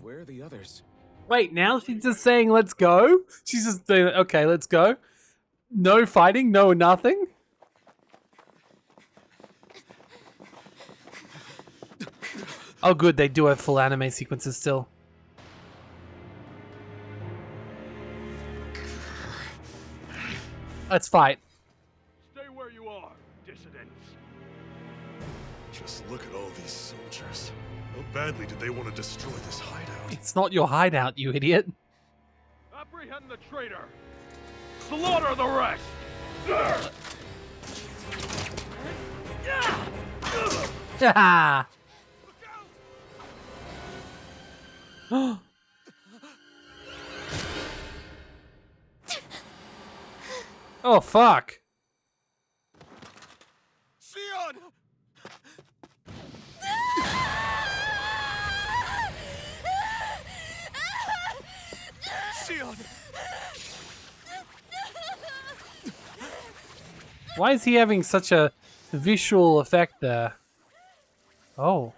S5: Where are the others?
S1: Wait, now she's just saying, let's go? She's just saying, okay, let's go. No fighting, no nothing? Oh good, they do have full anime sequences still. Let's fight.
S3: Stay where you are, dissidents.
S2: Just look at all these soldiers. How badly did they want to destroy this hideout?
S1: It's not your hideout, you idiot.
S3: Apprehend the traitor. Slaughter the rest.
S1: Haha. Oh fuck.
S12: Sion! Sion!
S1: Why is he having such a visual effect there? Oh.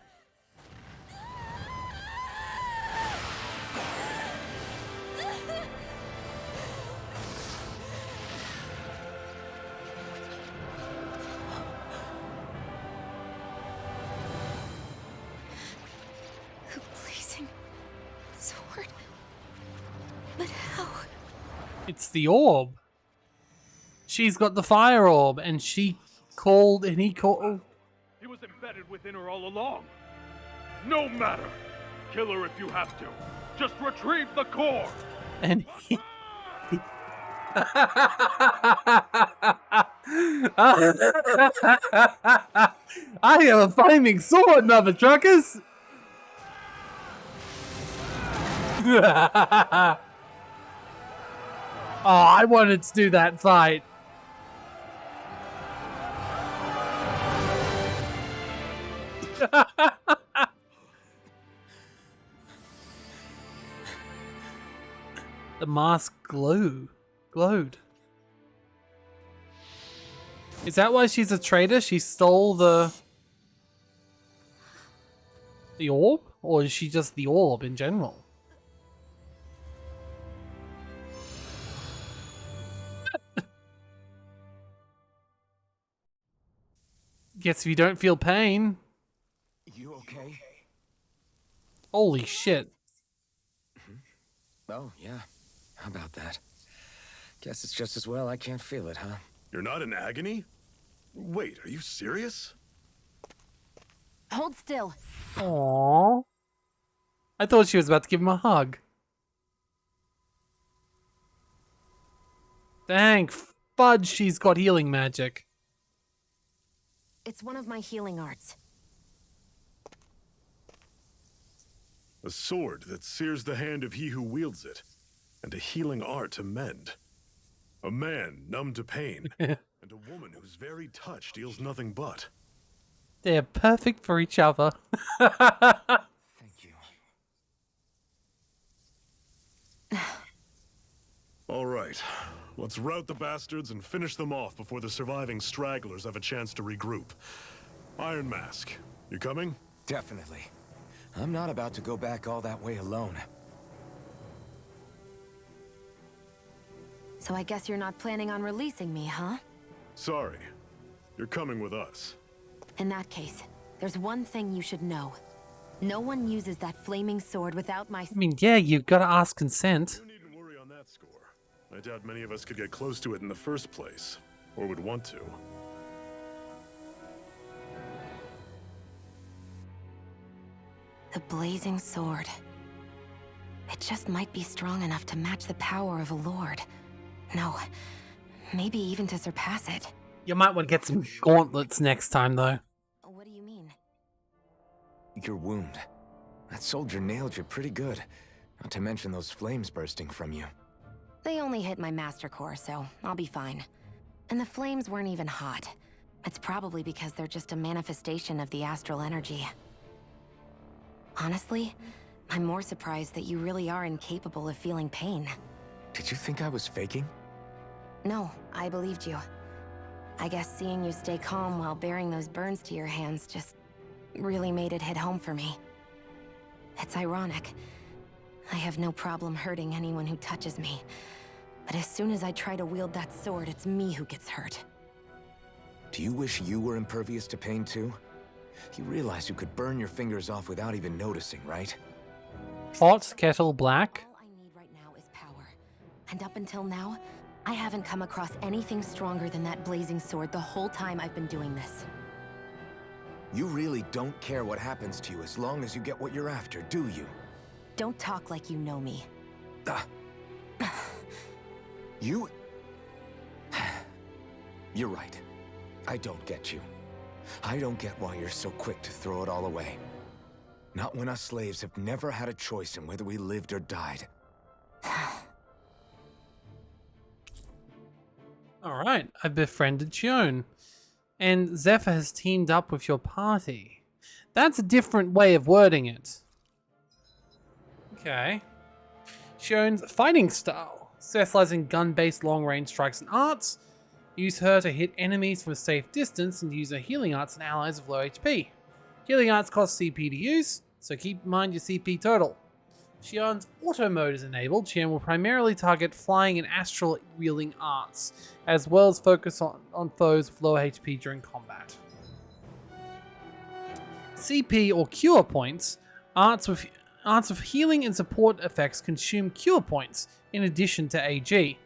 S4: A blazing sword. But how?
S1: It's the orb. She's got the fire orb, and he called.
S3: He was embedded within her all along. No matter. Kill her if you have to. Just retrieve the core.
S1: And he I have a flaming sword, mother truckers. Oh, I wanted to do that fight. The mask glowed. Is that why she's a traitor? She stole the orb? Or is she just the orb in general? Guess if you don't feel pain.
S5: You okay?
S1: Holy shit.
S5: Oh, yeah. How about that? Guess it's just as well I can't feel it, huh?
S2: You're not in agony? Wait, are you serious?
S10: Hold still.
S1: Aww. I thought she was about to give him a hug. Thank fudge she's got healing magic.
S10: It's one of my healing arts.
S2: A sword that sears the hand of he who wields it, and a healing art to mend. A man numb to pain, and a woman whose very touch deals nothing but.
S1: They're perfect for each other.
S5: Thank you.
S2: All right, let's rout the bastards and finish them off before the surviving stragglers have a chance to regroup. Iron Mask, you coming?
S5: Definitely. I'm not about to go back all that way alone.
S10: So I guess you're not planning on releasing me, huh?
S2: Sorry. You're coming with us.
S10: In that case, there's one thing you should know. No one uses that flaming sword without my...
S1: I mean, yeah, you've got to ask consent.
S2: You needn't worry on that score. I doubt many of us could get close to it in the first place, or would want to.
S10: The blazing sword. It just might be strong enough to match the power of a lord. No, maybe even to surpass it.
S1: You might want to get some gauntlets next time, though.
S10: What do you mean?
S5: Your wound. That soldier nailed you pretty good. Not to mention those flames bursting from you.
S10: They only hit my master core, so I'll be fine. And the flames weren't even hot. It's probably because they're just a manifestation of the astral energy. Honestly, I'm more surprised that you really are incapable of feeling pain.
S5: Did you think I was faking?
S10: No, I believed you. I guess seeing you stay calm while bearing those burns to your hands just really made it hit home for me. It's ironic. I have no problem hurting anyone who touches me. But as soon as I try to wield that sword, it's me who gets hurt.
S5: Do you wish you were impervious to pain too? You realize you could burn your fingers off without even noticing, right?
S1: Hot kettle black.
S10: All I need right now is power. And up until now, I haven't come across anything stronger than that blazing sword the whole time I've been doing this.
S5: You really don't care what happens to you as long as you get what you're after, do you?
S10: Don't talk like you know me.
S5: You... You're right. I don't get you. I don't get why you're so quick to throw it all away. Not when us slaves have never had a choice in whether we lived or died.
S1: Alright, I've befriended Shion. And Zephyr has teamed up with your party. That's a different way of wording it. Okay. Shion's fighting style. Specializing in gun-based long-range strikes and arts. Use her to hit enemies from a safe distance and use her healing arts and allies with low HP. Healing arts cost CP to use, so keep in mind your CP total. Shion's auto mode is enabled. Shion will primarily target flying and astral wielding arts, as well as focus on foes with low HP during combat. CP or cure points, arts with healing and support effects consume cure points in addition to AG.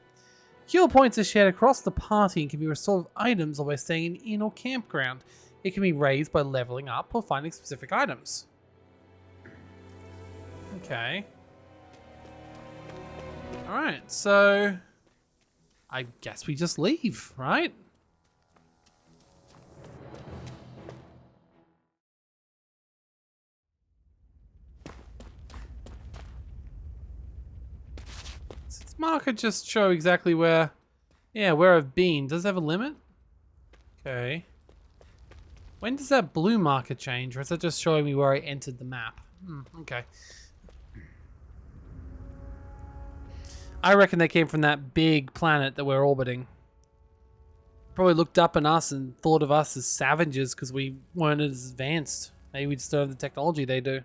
S1: Cure points are shared across the party and can be restored with items or by staying in an inn or campground. It can be raised by leveling up or finding specific items. Okay. Alright, so I guess we just leave, right? Does this marker just show exactly where... Yeah, where I've been. Does it have a limit? Okay. When does that blue marker change, or is that just showing me where I entered the map? Okay. I reckon they came from that big planet that we're orbiting. probably looked up on us and thought of us as savages because we weren't as advanced. Maybe we just don't have the technology they do.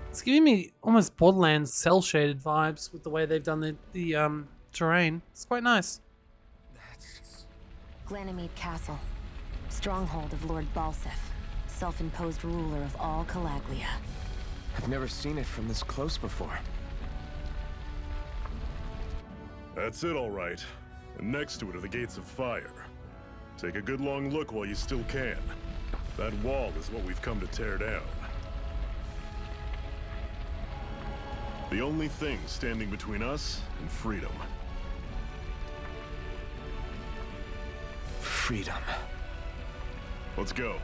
S1: It's giving me almost Borderlands cel-shaded vibes with the way they've done the terrain. It's quite nice.
S10: Glanimede Castle, stronghold of Lord Balsef, self-imposed ruler of all Calaglia.
S5: I've never seen it from this close before.
S2: That's it, all right. And next to it are the gates of fire. Take a good long look while you still can. That wall is what we've come to tear down. The only thing standing between us and freedom.
S5: Freedom.
S2: Let's go.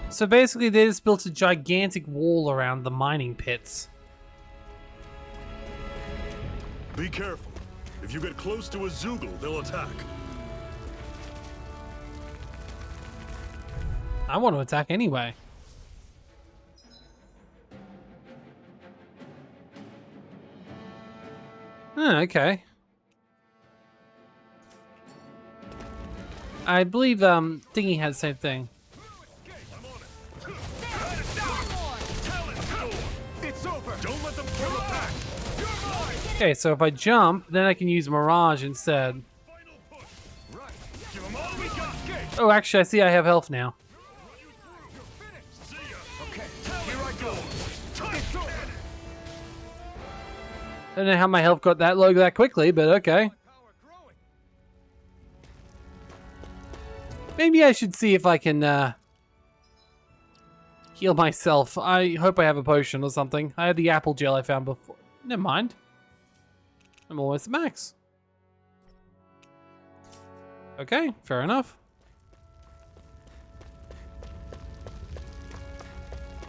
S1: So basically they just built a gigantic wall around the mining pits.
S2: Be careful. If you get close to a Zoogle, they'll attack.
S1: I want to attack anyway. Okay. I believe Thingy had the same thing. Okay, so if I jump, then I can use Mirage instead. Oh, actually, I see I have health now. I don't know how my health got that low that quickly, but okay. Maybe I should see if I can heal myself. I hope I have a potion or something. I had the apple gel I found before. Never mind. I'm almost at max. Okay, fair enough.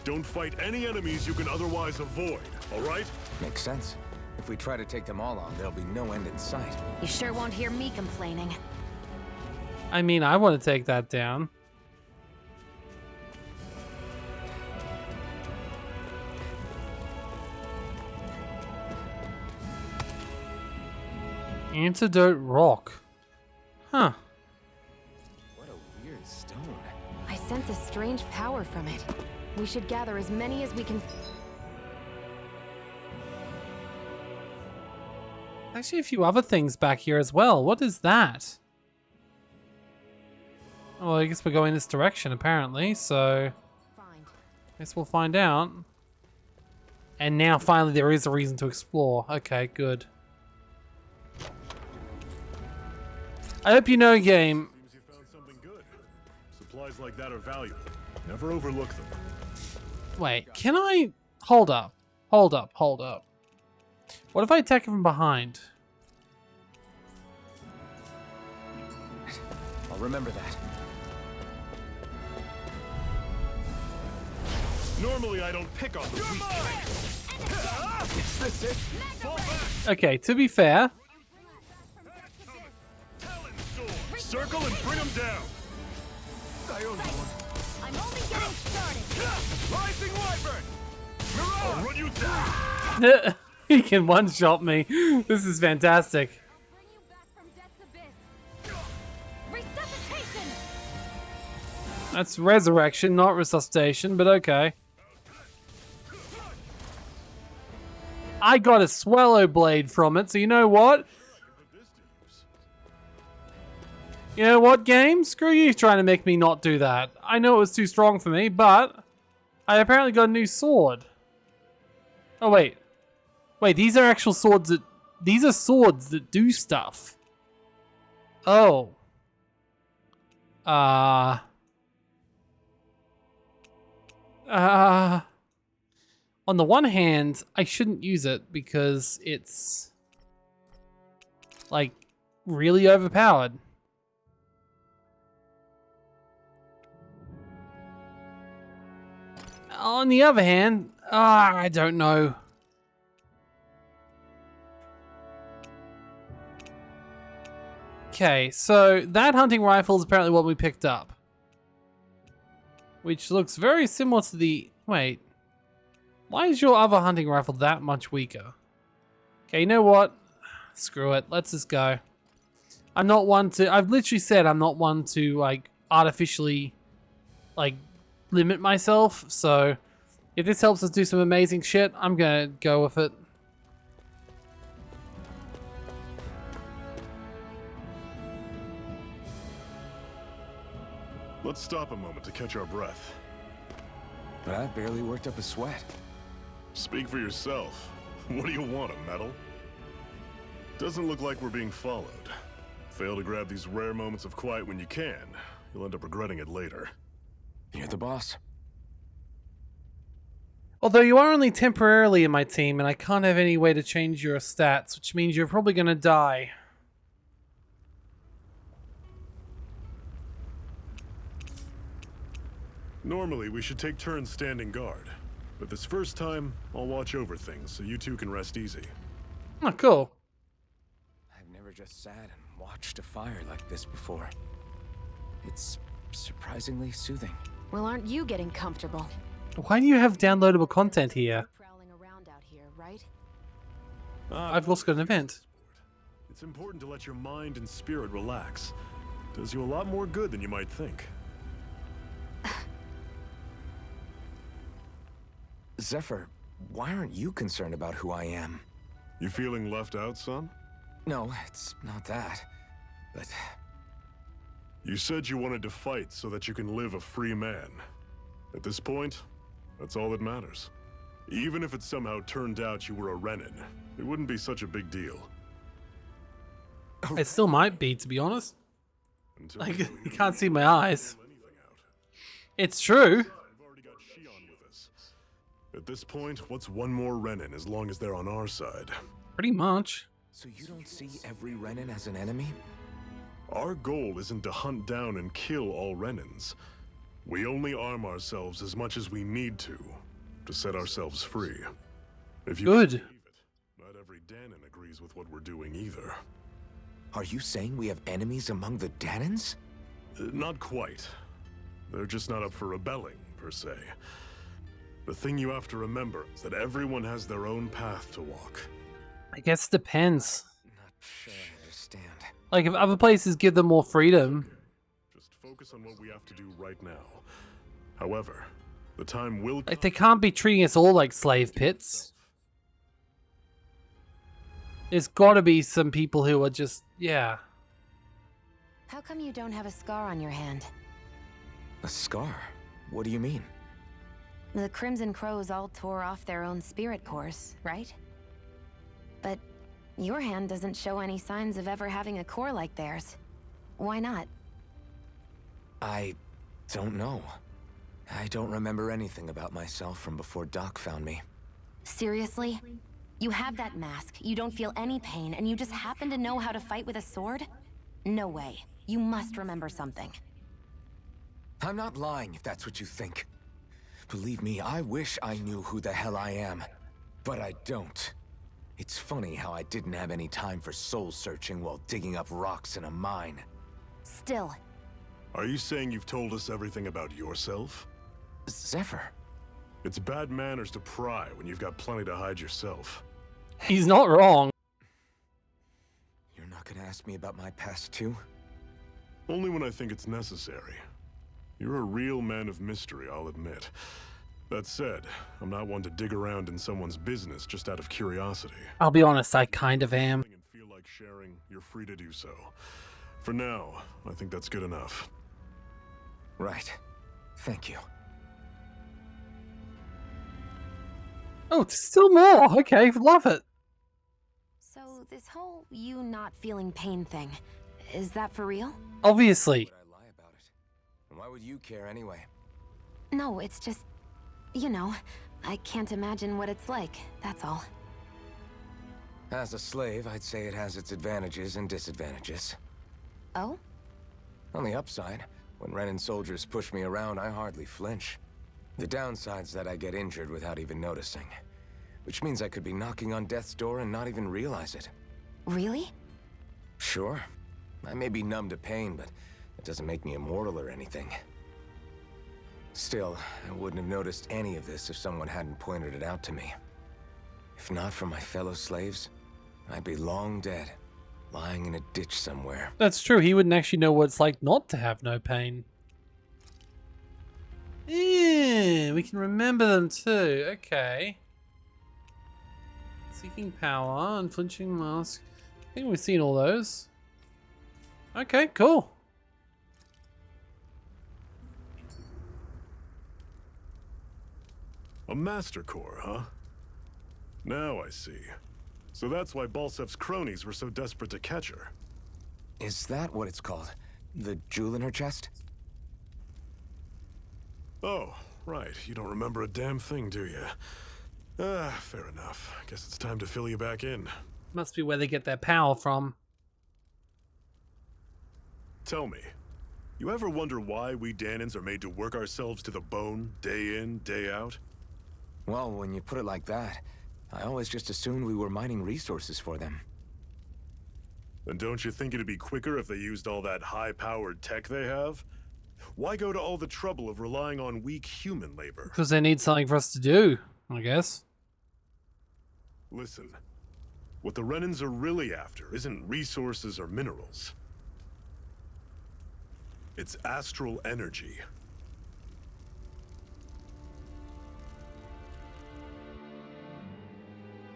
S2: Don't fight any enemies you can otherwise avoid, all right?
S5: Makes sense. If we try to take them all on, there'll be no end in sight.
S10: You sure won't hear me complaining.
S1: I mean, I want to take that down. Antidote rock. Huh.
S5: What a weird stone.
S10: I sense a strange power from it. We should gather as many as we can.
S1: Actually, a few other things back here as well. What is that? Oh, I guess we're going this direction apparently, so
S10: Find.
S1: guess we'll find out. And now finally there is a reason to explore. Okay, good. I hope you know, game.
S2: Seems you found something good. Supplies like that are valuable. Never overlook them.
S1: Wait, can I... Hold up. Hold up, hold up. What if I attack him from behind?
S5: I'll remember that.
S2: Normally I don't pick on the weak.
S5: Is this it?
S2: Fall back!
S1: Okay, to be fair...
S2: Talon sword! Circle and bring them down!
S4: I'm only getting started.
S2: Rising Wyvern! I'll run you down!
S1: He can one-shot me. This is fantastic.
S4: Bring you back from Death's Abyss. Resuscitation!
S1: That's resurrection, not resuscitation, but okay. I got a swallow blade from it, so you know what? You know what, game? Screw you trying to make me not do that. I know it was too strong for me, but I apparently got a new sword. Oh, wait. Wait, these are actual swords that... These are swords that do stuff. Oh. On the one hand, I shouldn't use it because it's... like, really overpowered. On the other hand, I don't know. Okay, so that hunting rifle is apparently what we picked up. Which looks very similar to the... Wait. Why is your other hunting rifle that much weaker? Okay, you know what? Screw it. Let's just go. I'm not one to... I've literally said I'm not one to, like, artificially, like, limit myself. So, if this helps us do some amazing shit, I'm gonna go with it.
S2: Let's stop a moment to catch our breath.
S5: But I've barely worked up a sweat.
S2: Speak for yourself. What do you want, a medal? Doesn't look like we're being followed. Fail to grab these rare moments of quiet when you can. You'll end up regretting it later.
S5: You're the boss.
S1: Although you are only temporarily in my team, and I can't have any way to change your stats, which means you're probably gonna die.
S2: Normally, we should take turns standing guard. But this first time, I'll watch over things so you two can rest easy.
S1: Oh, cool.
S5: I've never just sat and watched a fire like this before. It's surprisingly soothing.
S10: Well, aren't you getting comfortable?
S1: Why do you have downloadable content here?
S10: Prowling around out here, right?
S1: I've also got an event.
S2: It's important to let your mind and spirit relax. Does you a lot more good than you might think.
S5: Zephyr, why aren't you concerned about who I am?
S2: You feeling left out, son?
S5: No, it's not that. But...
S2: You said you wanted to fight so that you can live a free man. At this point, that's all that matters. Even if it somehow turned out you were a Renin, it wouldn't be such a big deal.
S1: It still might be, to be honest. Like, you can't see my eyes. It's true.
S2: At this point, what's one more Renin as long as they're on our side?
S1: Pretty much.
S5: So you don't see every Renin as an enemy?
S2: Our goal isn't to hunt down and kill all Renins. We only arm ourselves as much as we need to set ourselves free. If you
S1: Good.
S2: Believe it, not every Danon agrees with what we're doing either.
S5: Are you saying we have enemies among the Danons?
S2: Not quite. They're just not up for rebelling, per se. The thing you have to remember is that everyone has their own path to walk.
S1: I guess it depends.
S5: Not sure I understand.
S1: Like, if other places give them more freedom.
S2: Just focus on what we have to do right now. However, the time will...
S1: Like, they can't be treating us all like slave pits. There's gotta be some people who are just, yeah.
S10: How come you don't have a scar on your hand?
S5: A scar? What do you mean?
S10: The Crimson Crows all tore off their own spirit cores, right? But your hand doesn't show any signs of ever having a core like theirs. Why not?
S5: I don't know. I don't remember anything about myself from before Doc found me.
S10: Seriously? You have that mask, you don't feel any pain, and you just happen to know how to fight with a sword? No way. You must remember something.
S5: I'm not lying if that's what you think. Believe me, I wish I knew who the hell I am. But I don't. It's funny how I didn't have any time for soul searching while digging up rocks in a mine.
S10: Still.
S2: Are you saying you've told us everything about yourself?
S5: Zephyr.
S2: It's bad manners to pry when you've got plenty to hide yourself.
S1: He's not wrong.
S5: You're not gonna ask me about my past too?
S2: Only when I think it's necessary. You're a real man of mystery, I'll admit. That said, I'm not one to dig around in someone's business just out of curiosity.
S1: I'll be honest, I kind of am.
S2: And feel like sharing, you're free to do so. For now, I think that's good enough.
S5: Right. Thank you.
S1: Oh, still more. Okay, love it.
S10: So this whole you not feeling pain thing, is that for real?
S1: Obviously.
S5: Would I lie about it? Why would you care anyway?
S10: No, it's just, you know, I can't imagine what it's like, that's all.
S5: As a slave, I'd say it has its advantages and disadvantages.
S10: Oh?
S5: On the upside, when Renin soldiers push me around, I hardly flinch. The downside's that I get injured without even noticing. Which means I could be knocking on death's door and not even realize it.
S10: Really?
S5: Sure. I may be numb to pain, but it doesn't make me immortal or anything. Still, I wouldn't have noticed any of this if someone hadn't pointed it out to me. If not for my fellow slaves, I'd be long dead, lying in a ditch somewhere.
S1: That's true. He wouldn't actually know what it's like not to have no pain. Yeah, we can remember them too. Okay. Seeking power, unflinching mask. I think we've seen all those. Okay, cool.
S13: A Master Core, huh? Now I see. So that's why Balsef's cronies were so desperate to catch her.
S5: Is that what it's called? The jewel in her chest?
S13: Oh, right. You don't remember a damn thing, do you? Fair enough. Guess it's time to fill you back in.
S1: Must be where they get their power from.
S13: Tell me, you ever wonder why we Danans are made to work ourselves to the bone, day in, day out?
S5: Well, when you put it like that, I always just assumed we were mining resources for them.
S13: And don't you think it'd be quicker if they used all that high-powered tech they have? Why go to all the trouble of relying on weak human labor?
S1: Because they need something for us to do, I guess.
S13: Listen, what the Renans are really after isn't resources or minerals. It's astral energy.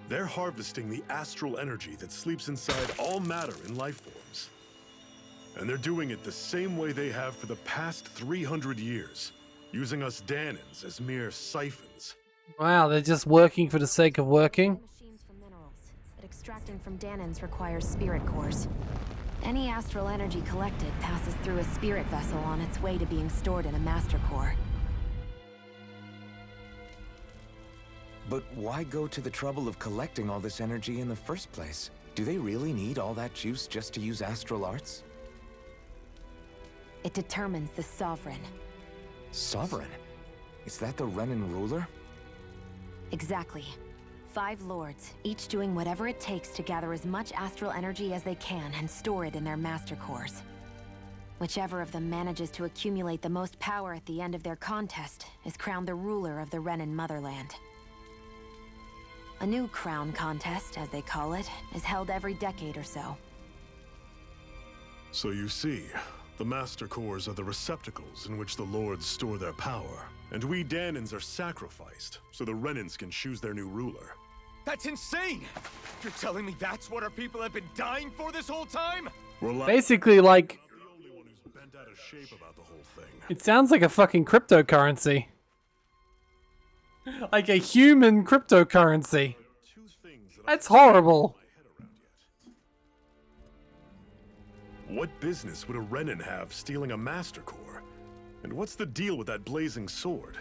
S13: They're harvesting the astral energy that sleeps inside all matter in life forms. And they're doing it the same way they have for the past 300 years, using us Danans as mere siphons.
S1: Wow, they're just working for the sake of working.
S10: Machines for minerals, but extracting from Danans requires spirit cores. Any astral energy collected passes through a spirit vessel on its way to being stored in a master core.
S5: But why go to the trouble of collecting all this energy in the first place? Do they really need all that juice just to use astral arts?
S10: It determines the sovereign.
S5: Sovereign? Is that the Renan ruler?
S10: Exactly. 5 lords, each doing whatever it takes to gather as much astral energy as they can and store it in their master cores. Whichever of them manages to accumulate the most power at the end of their contest is crowned the ruler of the Renan motherland. A new crown contest, as they call it, is held every decade or so.
S13: So you see, the Master Cores are the receptacles in which the Lords store their power. And we Danans are sacrificed, so the Renans can choose their new ruler.
S12: That's insane! You're telling me that's what our people have been dying for this whole time?
S1: Basically, like,
S13: I'm the only one who's bent out of shape about the whole thing.
S1: it sounds like a fucking cryptocurrency. Like a human cryptocurrency. That's horrible.
S13: What business would a Renan have stealing a Master Core? And what's the deal with that blazing sword?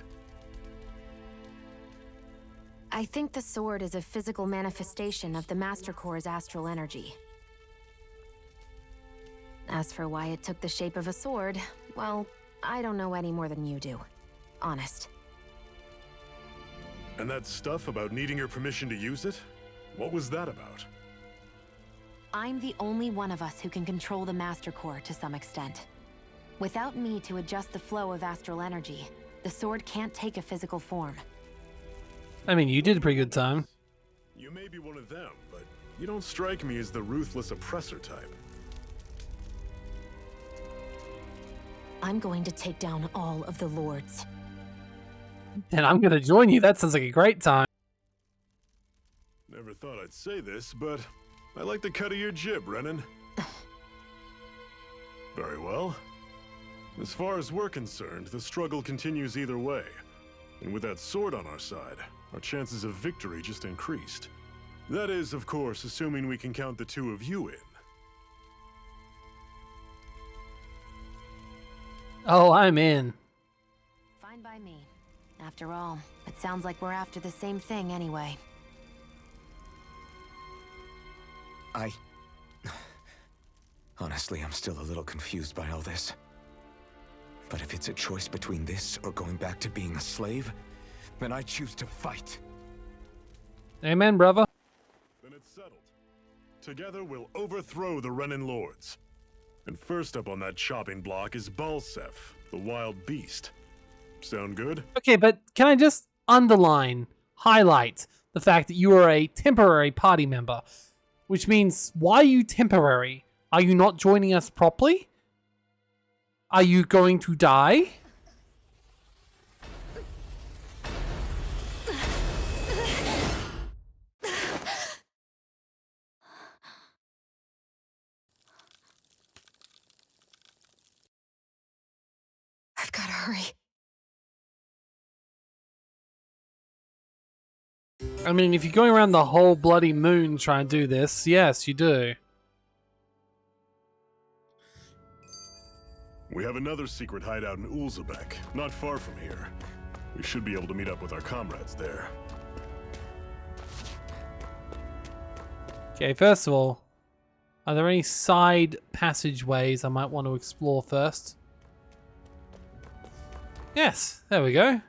S10: I think the sword is a physical manifestation of the Master Core's astral energy. As for why it took the shape of a sword, well, I don't know any more than you do. Honest.
S13: And that stuff about needing your permission to use it? What was that about?
S10: I'm the only one of us who can control the Master Core to some extent. Without me to adjust the flow of astral energy, the sword can't take a physical form.
S1: I mean, you did a pretty good time.
S13: You may be one of them, but you don't strike me as the ruthless oppressor type.
S10: I'm going to take down all of the lords.
S1: And I'm gonna join you. That sounds like a great time.
S13: Never thought I'd say this, but I like the cut of your jib, Renan. Very well. As far as we're concerned, the struggle continues either way. And with that sword on our side, our chances of victory just increased. That is, of course, assuming we can count the two of you in.
S1: Oh, I'm in.
S10: Fine by me. After all, it sounds like we're after the same thing anyway.
S5: Honestly, I'm still a little confused by all this. But if it's a choice between this or going back to being a slave, then I choose to fight.
S1: Amen, brother.
S13: Then it's settled. Together we'll overthrow the Renan Lords. And first up on that chopping block is Balsef, the wild beast. Sound good?
S1: Okay, but can I just underline, highlight the fact that you are a temporary party member? Which means, why are you temporary? Are you not joining us properly? Are you going to die?
S4: I've gotta hurry.
S1: I mean, if you're going around the whole bloody moon trying to do this, yes, you do.
S13: We have another secret hideout in Ulzebek, not far from here. We should be able to meet up with our comrades there.
S1: Okay, first of all, are there any side passageways I might want to explore first? Yes, there we go.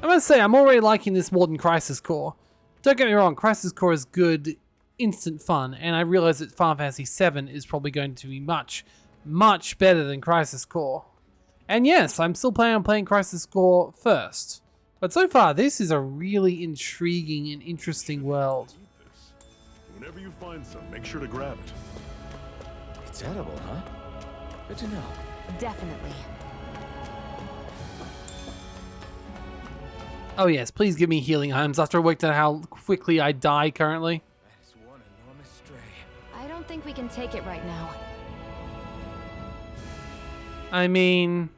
S1: I must say, I'm already liking this more than Crisis Core. Don't get me wrong, Crisis Core is good, instant fun, and I realize that Final Fantasy VII is probably going to be much, much better than Crisis Core. And yes, I'm still planning on playing Crisis Core first. But so far, this is a really intriguing and interesting world.
S13: Whenever you find some, make sure to grab it.
S5: It's edible, huh? Good to know.
S10: Definitely.
S1: Oh yes, please give me healing items after I worked out how quickly I die currently.
S5: That is one enormous stray.
S10: I don't think we can take it right now.
S1: I mean,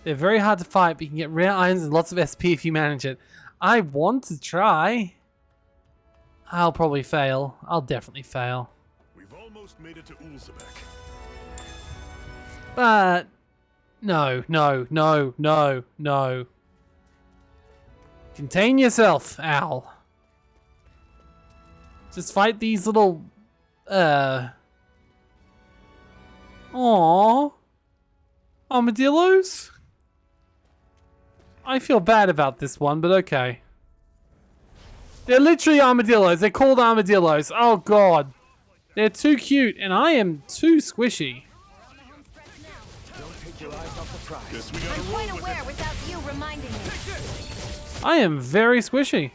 S1: they're very hard to fight, but you can get rare items and lots of SP if you manage it. I want to try. I'll probably fail. I'll definitely fail.
S13: We've almost made it to Ulzebek.
S1: But no. Contain yourself, Al. Just fight these little armadillos? I feel bad about this one, but okay. They're literally armadillos. They're called armadillos. Oh god. They're too cute and I am too squishy.
S10: I'm quite aware without you reminding me.
S1: I am very squishy.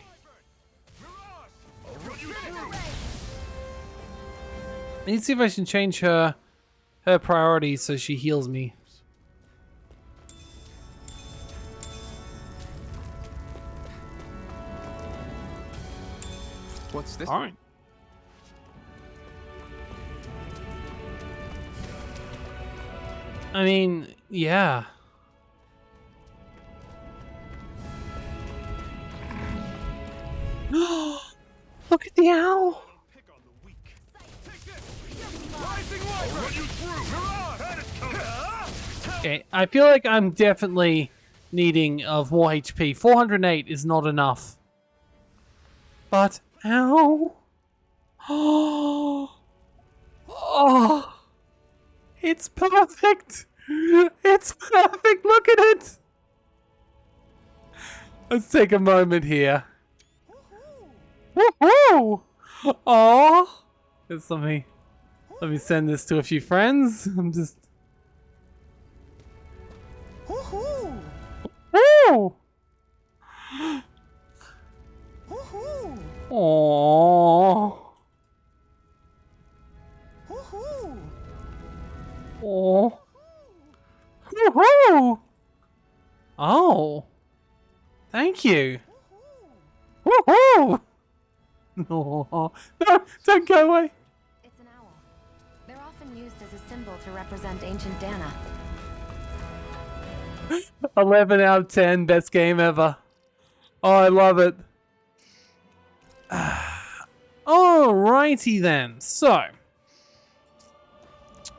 S1: I need to see if I can change her priorities so she heals me.
S5: What's this?
S1: All right. I mean, yeah. Look at the owl. Okay, I feel like I'm definitely needing of more HP. 408 is not enough. But ow. Oh. It's perfect. It's perfect. Look at it. Let's take a moment here. Woohoo! Oh, just let me send this to a few friends. I'm just. Woohoo! Woo! Woohoo! Oh. Woohoo! Oh. Woohoo! Oh. Thank you. Woohoo! No, don't go away.
S10: It's an owl. They're often used as a symbol to represent ancient Dana.
S1: 11 out of 10, best game ever. Oh, I love it. Alrighty then. So,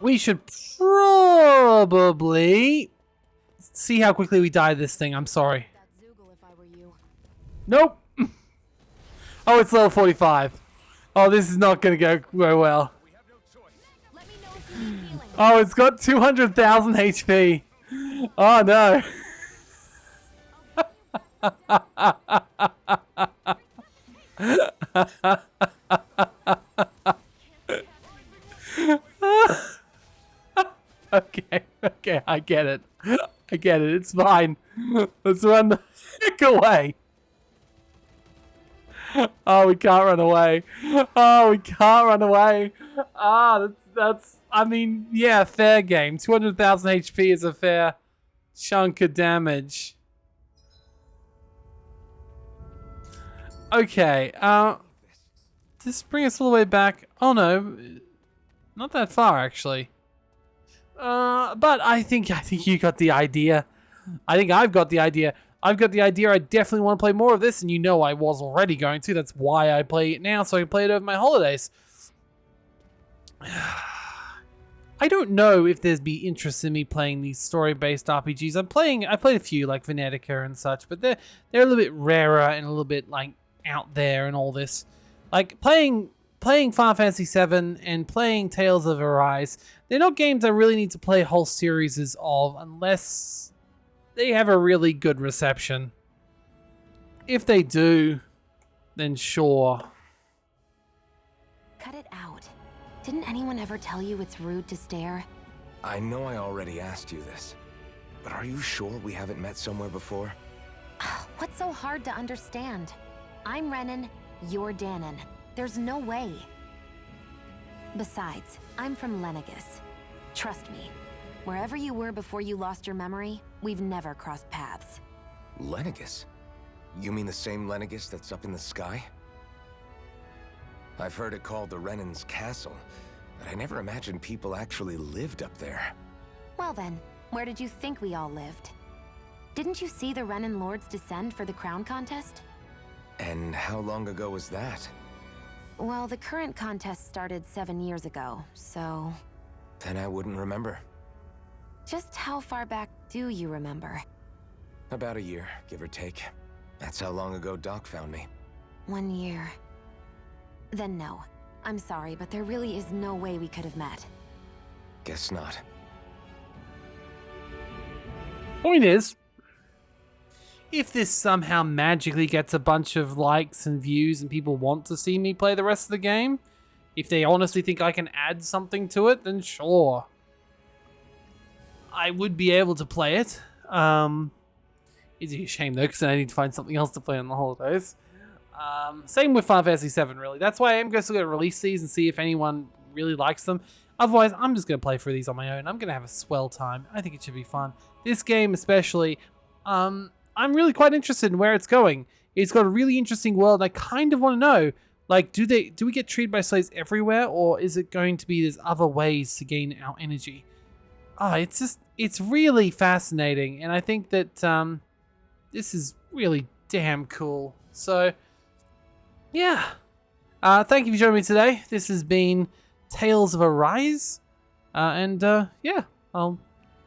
S1: we should probably see how quickly we die this thing. I'm sorry. Nope. Oh, it's level 45. Oh, this is not going to go very well. Oh, it's got 200,000 HP. Oh, no. Okay, I get it. It's fine. Let's run the heck away. Oh, we can't run away. That's. I mean, yeah, fair game. 200,000 HP is a fair chunk of damage. Okay. Just bring us all the way back. Oh no, not that far actually. But I think you got the idea. I think I've got the idea. I definitely want to play more of this, and you know I was already going to. That's why I play it now, so I can play it over my holidays. I don't know if there's be interest in me playing these story-based RPGs. I played a few like Venetica and such, but they're a little bit rarer and a little bit like out there and all this. Like playing Final Fantasy VII and playing Tales of Arise, they're not games I really need to play whole series of unless they have a really good reception. If they do, then sure.
S10: Cut it out. Didn't anyone ever tell you it's rude to stare?
S5: I know I already asked you this, but are you sure we haven't met somewhere before?
S10: What's so hard to understand? I'm Renan, you're Danon. There's no way. Besides, I'm from Lenegus. Trust me, wherever you were before you lost your memory, we've never crossed paths.
S5: Lenegus? You mean the same Lenegus that's up in the sky? I've heard it called the Renan's Castle, but I never imagined people actually lived up there.
S10: Well then, where did you think we all lived? Didn't you see the Renan Lords descend for the crown contest?
S5: And how long ago was that?
S10: Well, the current contest started 7 years ago, so...
S5: Then I wouldn't remember.
S10: Just how far back do you remember?
S5: About a year, give or take. That's how long ago Doc found me.
S10: 1 year. Then no. I'm sorry, but there really is no way we could have met.
S5: Guess not.
S1: Point is, if this somehow magically gets a bunch of likes and views and people want to see me play the rest of the game, if they honestly think I can add something to it, then sure. I would be able to play it. It's a shame though, because I need to find something else to play on the holidays. Same with Final Fantasy VII, really. That's why I'm still going to release these and see if anyone really likes them. Otherwise, I'm just going to play through these on my own. I'm going to have a swell time. I think it should be fun. This game especially, I'm really quite interested in where it's going. It's got a really interesting world. I kind of want to know, like, do we get treated by slaves everywhere, or is it going to be there's other ways to gain our energy? It's really fascinating, and I think that this is really damn cool. So, yeah. Thank you for joining me today. This has been Tales of Arise. Yeah, I'll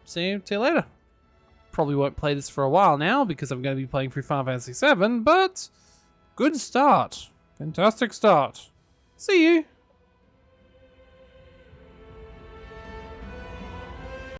S1: see you later. Probably won't play this for a while now because I'm going to be playing through Final Fantasy VII, but good start. Fantastic start. See you.